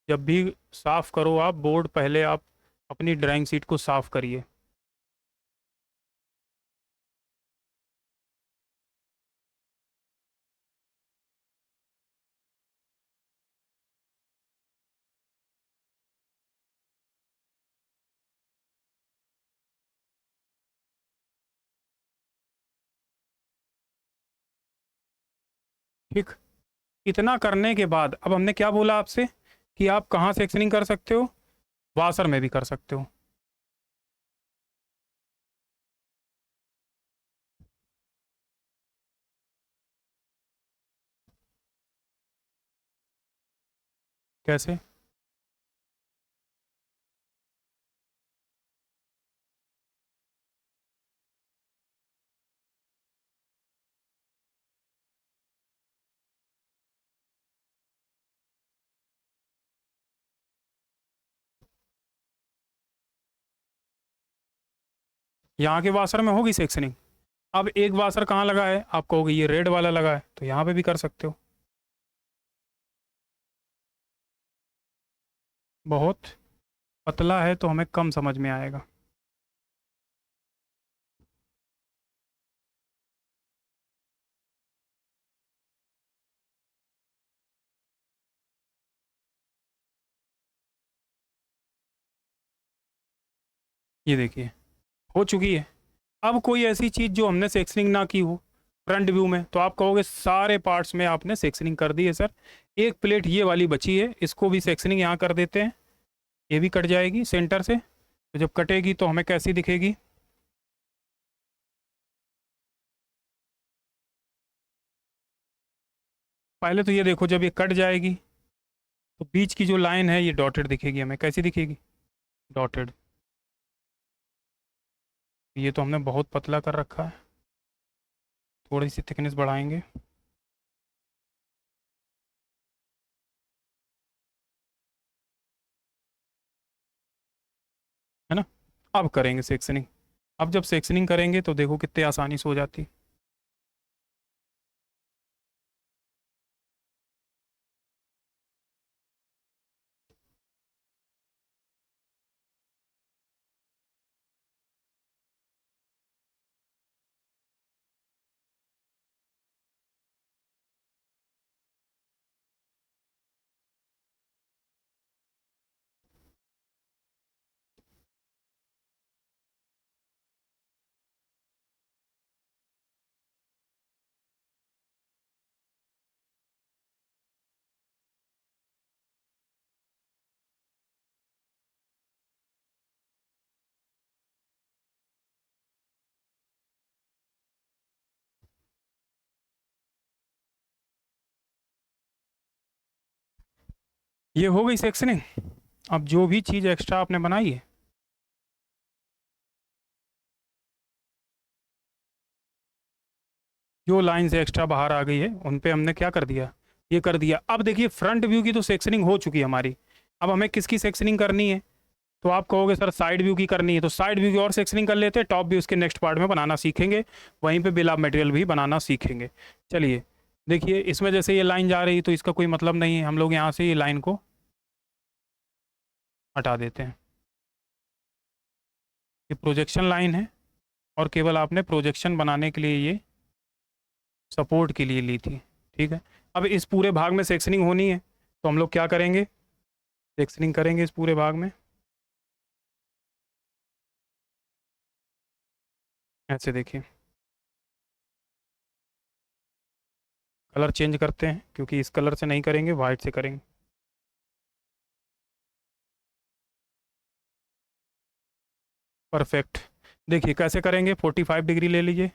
जब भी साफ़ करो आप बोर्ड, पहले आप अपनी ड्राइंग शीट को साफ़ करिए। ठीक। इतना करने के बाद अब हमने क्या बोला आपसे, कि आप कहाँ सेक्शनिंग कर सकते हो? वाशर में भी कर सकते हो। कैसे? यहाँ के वाशर में होगी सेक्शनिंग। अब एक वाशर कहाँ लगा है, आप कहोगे ये रेड वाला लगा है, तो यहाँ पे भी कर सकते हो। बहुत पतला है तो हमें कम समझ में आएगा। ये देखिए हो चुकी है। अब कोई ऐसी चीज़ जो हमने सेक्शनिंग ना की हो फ्रंट व्यू में, तो आप कहोगे सारे पार्ट्स में आपने सेक्शनिंग कर दी है सर। एक प्लेट ये वाली बची है, इसको भी सेक्शनिंग यहाँ कर देते हैं। ये भी कट जाएगी सेंटर से, तो जब कटेगी तो हमें कैसी दिखेगी? पहले तो ये देखो, जब ये कट जाएगी तो बीच की जो लाइन है ये डॉटेड दिखेगी हमें। कैसी दिखेगी? डॉटेड। ये तो हमने बहुत पतला कर रखा है, थोड़ी सी थिकनेस बढ़ाएंगे। है ना? अब करेंगे सेक्शनिंग। अब जब सेक्शनिंग करेंगे तो देखो कितने आसानी से हो जाती। ये हो गई सेक्शनिंग। अब जो भी चीज़ एक्स्ट्रा आपने बनाई है, जो लाइन से एक्स्ट्रा बाहर आ गई है, उन पे हमने क्या कर दिया? ये कर दिया। अब देखिए फ्रंट व्यू की तो सेक्शनिंग हो चुकी है हमारी। अब हमें किसकी सेक्शनिंग करनी है? तो आप कहोगे सर साइड व्यू की करनी है, तो साइड व्यू की और सेक्शनिंग कर लेते हैं। टॉप व्यू उसके नेक्स्ट पार्ट में बनाना सीखेंगे, वहीं पे बिल ऑफ मटेरियल भी बनाना सीखेंगे। चलिए देखिए, इसमें जैसे ये लाइन जा रही तो इसका कोई मतलब नहीं है, हम लोग यहाँ से ये लाइन को हटा देते हैं। ये प्रोजेक्शन लाइन है, और केवल आपने प्रोजेक्शन बनाने के लिए ये सपोर्ट के लिए ली थी। ठीक है। अब इस पूरे भाग में सेक्शनिंग होनी है, तो हम लोग क्या करेंगे? सेक्शनिंग करेंगे इस पूरे भाग में। ऐसे देखिए, कलर चेंज करते हैं, क्योंकि इस कलर से नहीं करेंगे, वाइट से करेंगे। परफेक्ट। देखिए कैसे करेंगे, 45 डिग्री ले लीजिए।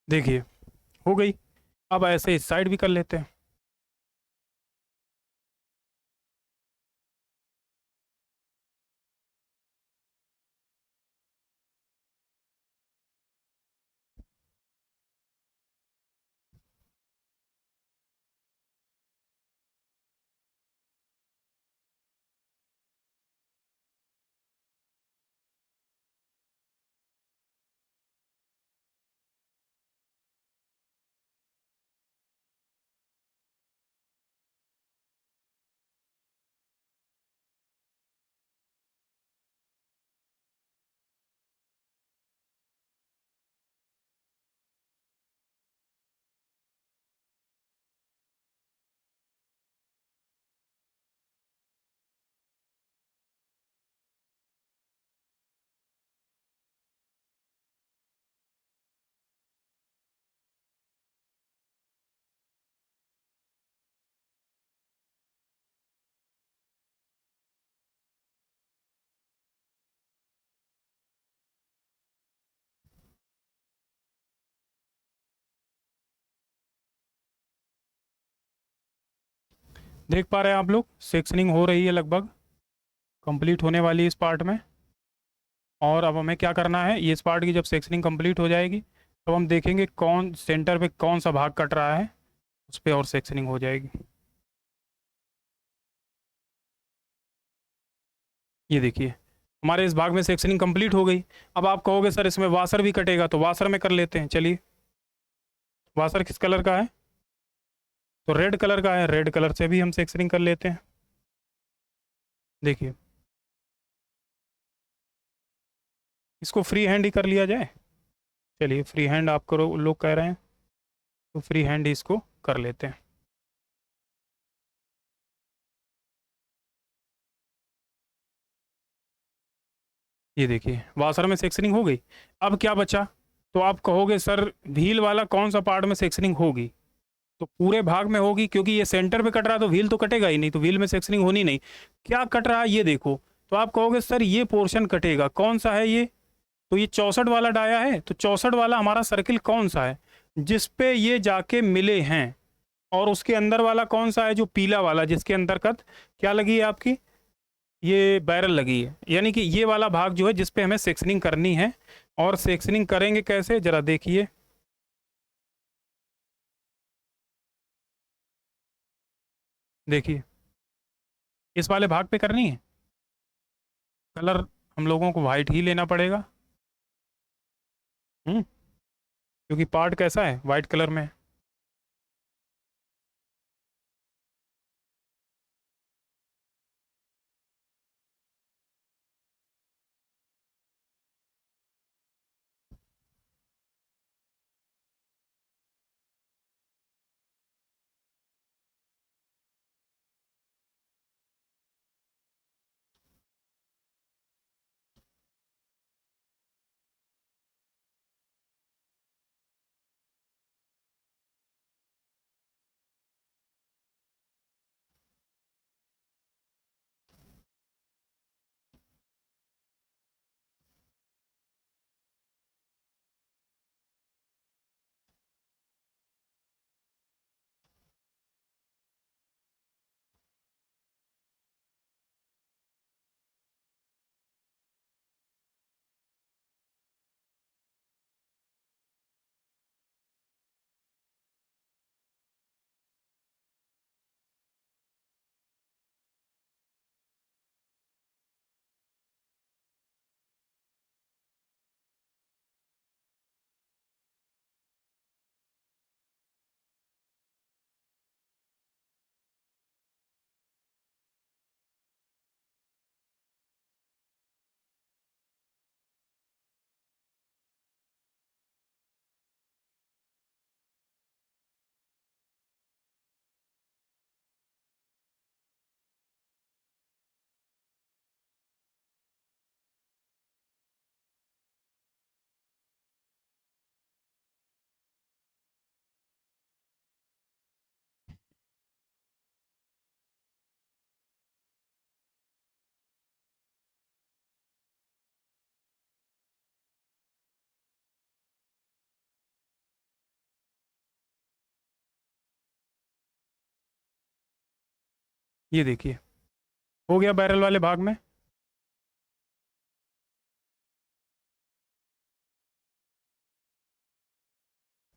देखिए हो गई। अब ऐसे इस साइड भी कर लेते हैं। देख पा रहे हैं आप लोग, सेक्शनिंग हो रही है, लगभग कंप्लीट होने वाली है इस पार्ट में। और अब हमें क्या करना है, ये इस पार्ट की जब सेक्शनिंग कंप्लीट हो जाएगी तब हम देखेंगे कौन सेंटर पे कौन सा भाग कट रहा है, उस पर और सेक्शनिंग हो जाएगी। ये देखिए हमारे इस भाग में सेक्शनिंग कंप्लीट हो गई। अब आप कहोगे सर इसमें वाशर भी कटेगा, तो वाशर में कर लेते हैं, चलिए। वाशर किस कलर का है? तो रेड कलर का है, रेड कलर से भी हम सेक्शनिंग कर लेते हैं। देखिए इसको फ्री हैंड ही कर लिया जाए। चलिए फ्री हैंड आप करो, लोग कह रहे हैं, तो फ्री हैंड ही इसको कर लेते हैं। ये देखिए वाशर में सेक्शनिंग हो गई। अब क्या बचा? तो आप कहोगे सर व्हील वाला कौन सा पार्ट में सेक्शनिंग होगी? तो पूरे भाग में होगी, क्योंकि ये सेंटर पे कट रहा है तो व्हील तो कटेगा ही नहीं, तो व्हील में सेक्शनिंग होनी नहीं। क्या कट रहा है ये देखो। तो आप कहोगे सर ये पोर्शन कटेगा, कौन सा है ये? तो ये 64 वाला डाया है, तो 64 वाला हमारा सर्किल कौन सा है जिस पे ये जाके मिले हैं? और उसके अंदर वाला कौन सा है, जो पीला वाला, जिसके अंतर्गत क्या लगी है आपकी, ये बैरल लगी है। यानी कि ये वाला भाग जो है जिस पे हमें सेक्शनिंग करनी है। और सेक्शनिंग करेंगे कैसे, जरा देखिए। देखिए इस वाले भाग पे करनी है। कलर हम लोगों को वाइट ही लेना पड़ेगा। हम्म, क्योंकि पार्ट कैसा है, वाइट कलर में है। ये देखिए, हो गया बैरल वाले भाग में।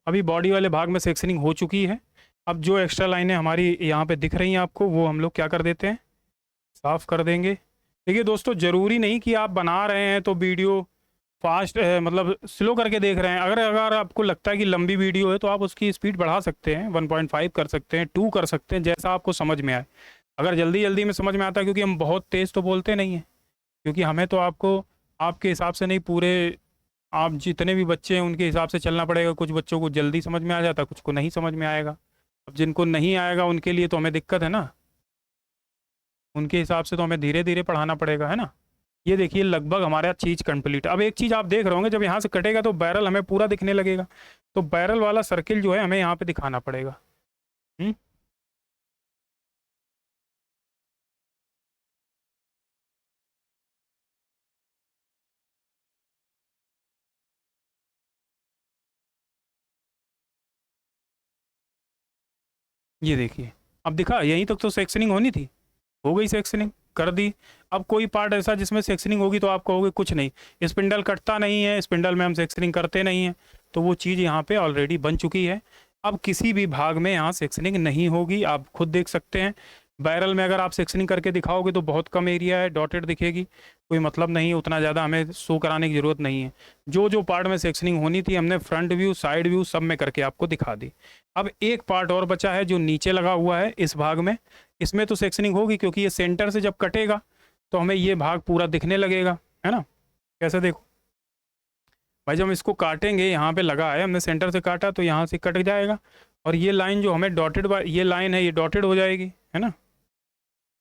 अभी बॉडी वाले भाग में सेक्शनिंग हो चुकी है। अब जो एक्स्ट्रा लाइनें हमारी यहाँ पे दिख रही हैं आपको, वो हम लोग क्या कर देते हैं, साफ कर देंगे। देखिए दोस्तों, ज़रूरी नहीं कि आप बना रहे हैं तो वीडियो फास्ट मतलब स्लो करके देख रहे हैं। अगर अगर आपको लगता है कि लंबी वीडियो है तो आप उसकी स्पीड बढ़ा सकते हैं, 1.5 कर सकते हैं, 2 कर सकते हैं, जैसा आपको समझ में आए। अगर जल्दी जल्दी में समझ में आता है, क्योंकि हम बहुत तेज़ तो बोलते नहीं हैं, क्योंकि हमें तो आपको आपके हिसाब से नहीं, पूरे आप जितने भी बच्चे हैं उनके हिसाब से चलना पड़ेगा। कुछ बच्चों को जल्दी समझ में आ जाता है, कुछ को नहीं समझ में आएगा। अब जिनको नहीं आएगा उनके लिए तो हमें दिक्कत है ना, उनके हिसाब से तो हमें धीरे धीरे पढ़ाना पड़ेगा, है ना। ये देखिए लगभग हमारा चीज़ कंप्लीट। अब एक चीज़ आप देख रहे होंगे, जब यहाँ से कटेगा तो बैरल हमें पूरा दिखने लगेगा। तो बैरल वाला सर्किल जो है हमें यहाँ पे दिखाना पड़ेगा। हम्म। ये देखिए, अब दिखा, यहीं तक तो सेक्शनिंग होनी थी, हो गई सेक्शनिंग, कर दी। अब कोई पार्ट ऐसा जिसमें सेक्शनिंग होगी तो आप कहोगे कुछ नहीं, स्पिंडल कटता नहीं है, स्पिंडल में हम सेक्शनिंग करते नहीं हैं, तो वो चीज़ यहाँ पे ऑलरेडी बन चुकी है। अब किसी भी भाग में यहाँ सेक्शनिंग नहीं होगी, आप खुद देख सकते हैं। बैरल में अगर आप सेक्शनिंग करके दिखाओगे तो बहुत कम एरिया है, डॉटेड दिखेगी, कोई मतलब नहीं है, उतना ज़्यादा हमें शो कराने की ज़रूरत नहीं है। जो जो पार्ट में सेक्शनिंग होनी थी हमने फ्रंट व्यू साइड व्यू सब में करके आपको दिखा दी। अब एक पार्ट और बचा है जो नीचे लगा हुआ है इस भाग में, इसमें तो सेक्शनिंग होगी, क्योंकि ये सेंटर से जब कटेगा तो हमें ये भाग पूरा दिखने लगेगा, है ना। कैसे देखो भाई, जब हम इसको काटेंगे, यहाँ पे लगा है, हमने सेंटर से काटा तो यहाँ से कट जाएगा, और ये लाइन जो हमें डॉटेड, ये लाइन है, ये डॉटेड हो जाएगी, है ना।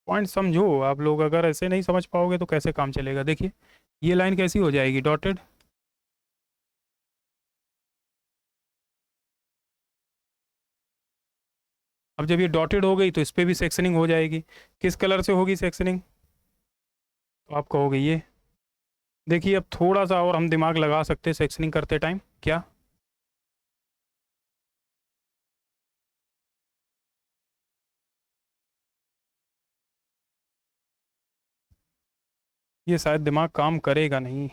पॉइंट समझो आप लोग, अगर ऐसे नहीं समझ पाओगे तो कैसे काम चलेगा। देखिए ये लाइन कैसी हो जाएगी, डॉटेड। अब जब ये डॉटेड हो गई तो इस पर भी सेक्शनिंग हो जाएगी। किस कलर से होगी सेक्शनिंग, तो आप कहोगे ये। देखिए अब थोड़ा सा और हम दिमाग लगा सकते हैं सेक्शनिंग करते टाइम, क्या। ये शायद दिमाग काम करेगा नहीं,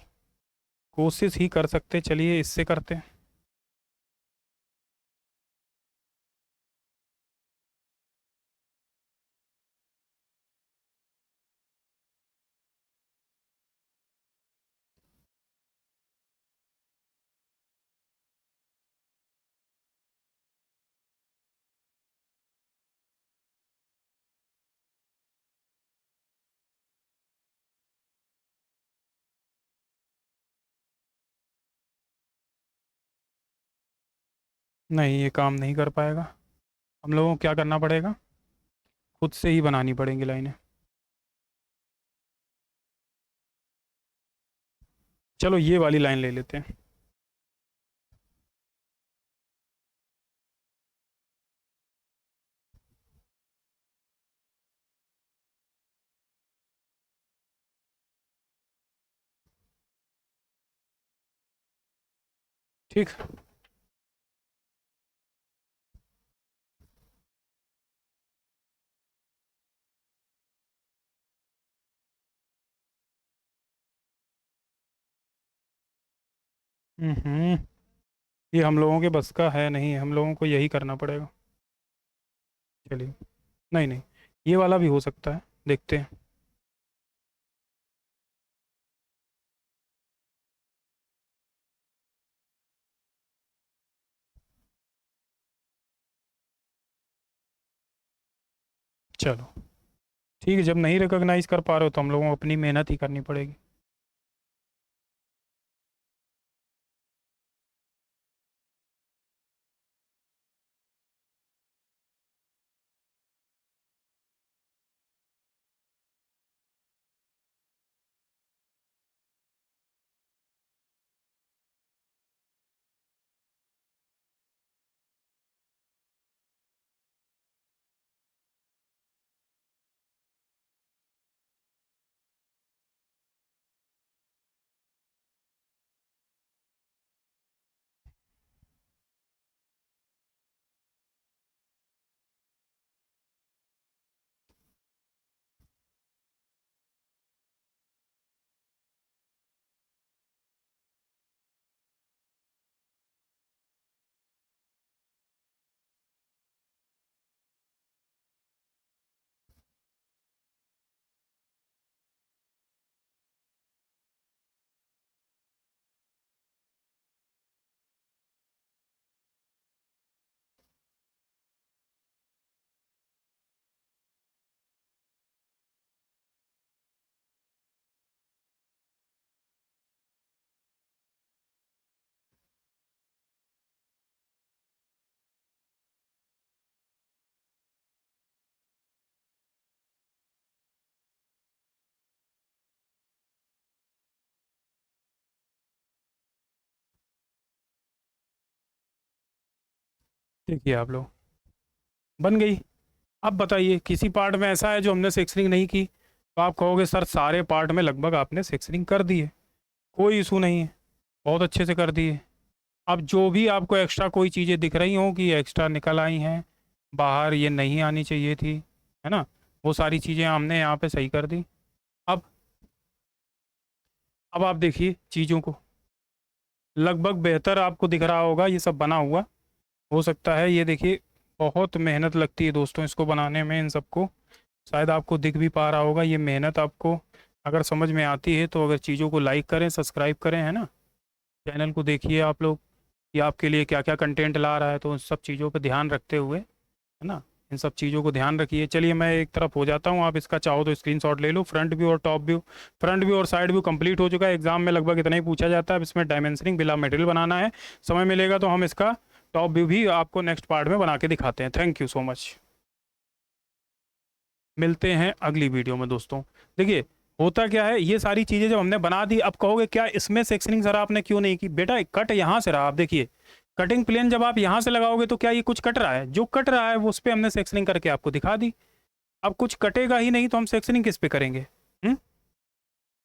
कोशिश ही कर सकते, चलिए इससे करते हैं। नहीं, ये काम नहीं कर पाएगा। हम लोगों को क्या करना पड़ेगा, खुद से ही बनानी पड़ेंगी लाइनें। चलो ये वाली लाइन ले लेते हैं। ठीक। हम्म। ये हम लोगों के बस का है नहीं, हम लोगों को यही करना पड़ेगा। चलिए, नहीं नहीं, ये वाला भी हो सकता है, देखते हैं। चलो ठीक है, जब नहीं रिकॉग्नाइज कर पा रहे हो तो हम लोगों को अपनी मेहनत ही करनी पड़ेगी। देखिए आप लोग बन गई। अब बताइए किसी पार्ट में ऐसा है जो हमने सेक्शनिंग नहीं की, तो आप कहोगे सर सारे पार्ट में लगभग आपने सेक्शनिंग कर दी है, कोई इशू नहीं है, बहुत अच्छे से कर दी है। अब जो भी आपको एक्स्ट्रा कोई चीज़ें दिख रही हों कि एक्स्ट्रा निकल आई हैं बाहर, ये नहीं आनी चाहिए थी, है ना, वो सारी चीज़ें हमने यहाँ पे सही कर दी। अब अब आप देखिए चीज़ों को, लगभग बेहतर आपको दिख रहा होगा ये सब बना हुआ। हो सकता है ये देखिए बहुत मेहनत लगती है दोस्तों इसको बनाने में, इन सबको शायद आपको दिख भी पा रहा होगा ये मेहनत आपको अगर समझ में आती है तो। अगर चीज़ों को लाइक करें, सब्सक्राइब करें, है ना, चैनल को देखिए आप लोग कि आपके लिए क्या क्या कंटेंट ला रहा है, तो उन सब चीज़ों पर ध्यान रखते हुए, है ना, इन सब चीज़ों को ध्यान रखिए। चलिए मैं एक तरफ हो जाता हूँ, आप इसका चाहो तो स्क्रीनशॉट ले लो। फ्रंट व्यू और टॉप व्यू, फ्रंट व्यू और साइड व्यू कंप्लीट हो चुका है। एग्जाम में लगभग इतना ही पूछा जाता है। अब इसमें डायमेंशनिंग बिल ऑफ मटेरियल बनाना है, समय मिलेगा तो हम इसका टॉप व्यू भी आपको नेक्स्ट पार्ट में बना के दिखाते हैं। थैंक यू सो मच, मिलते हैं अगली वीडियो में दोस्तों। देखिए होता क्या है, ये सारी चीज़ें जब हमने बना दी, अब कहोगे क्या इसमें सेक्शनिंग सर आपने क्यों नहीं की? बेटा कट यहाँ से रहा, आप देखिए कटिंग प्लेन जब आप यहाँ से लगाओगे तो क्या ये कुछ कट रहा है? जो कट रहा है वो उस पर हमने सेक्शनिंग करके आपको दिखा दी। अब कुछ कटेगा ही नहीं तो हम सेक्शनिंग किस पे करेंगे?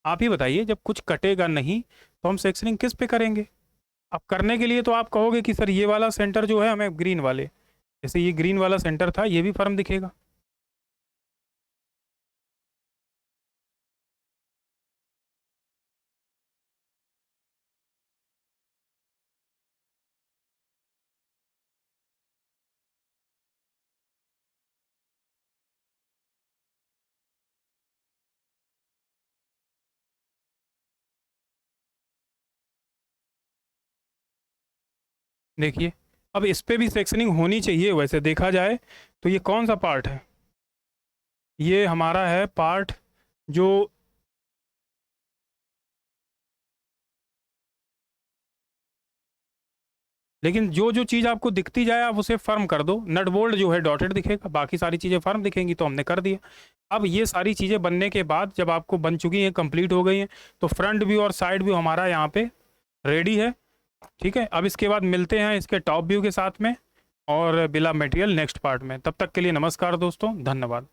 आप ही बताइए, जब कुछ कटेगा नहीं तो हम सेक्शनिंग किस पे करेंगे? अब करने के लिए तो आप कहोगे कि सर ये वाला सेंटर जो है हमें ग्रीन वाले, जैसे ये ग्रीन वाला सेंटर था, ये भी फर्म दिखेगा। देखिए अब इस पे भी सेक्शनिंग होनी चाहिए वैसे देखा जाए तो। ये कौन सा पार्ट है? ये हमारा है पार्ट जो, लेकिन जो जो चीज़ आपको दिखती जाए आप उसे फर्म कर दो। नट बोल्ट जो है डॉटेड दिखेगा, बाकी सारी चीज़ें फर्म दिखेंगी, तो हमने कर दिया। अब ये सारी चीज़ें बनने के बाद जब आपको बन चुकी हैं, कंप्लीट हो गई हैं, तो फ्रंट व्यू और साइड व्यू हमारा यहाँ पे रेडी है। ठीक है, अब इसके बाद मिलते हैं इसके टॉप व्यू के साथ में और bill of material next part में। तब तक के लिए नमस्कार दोस्तों, धन्यवाद।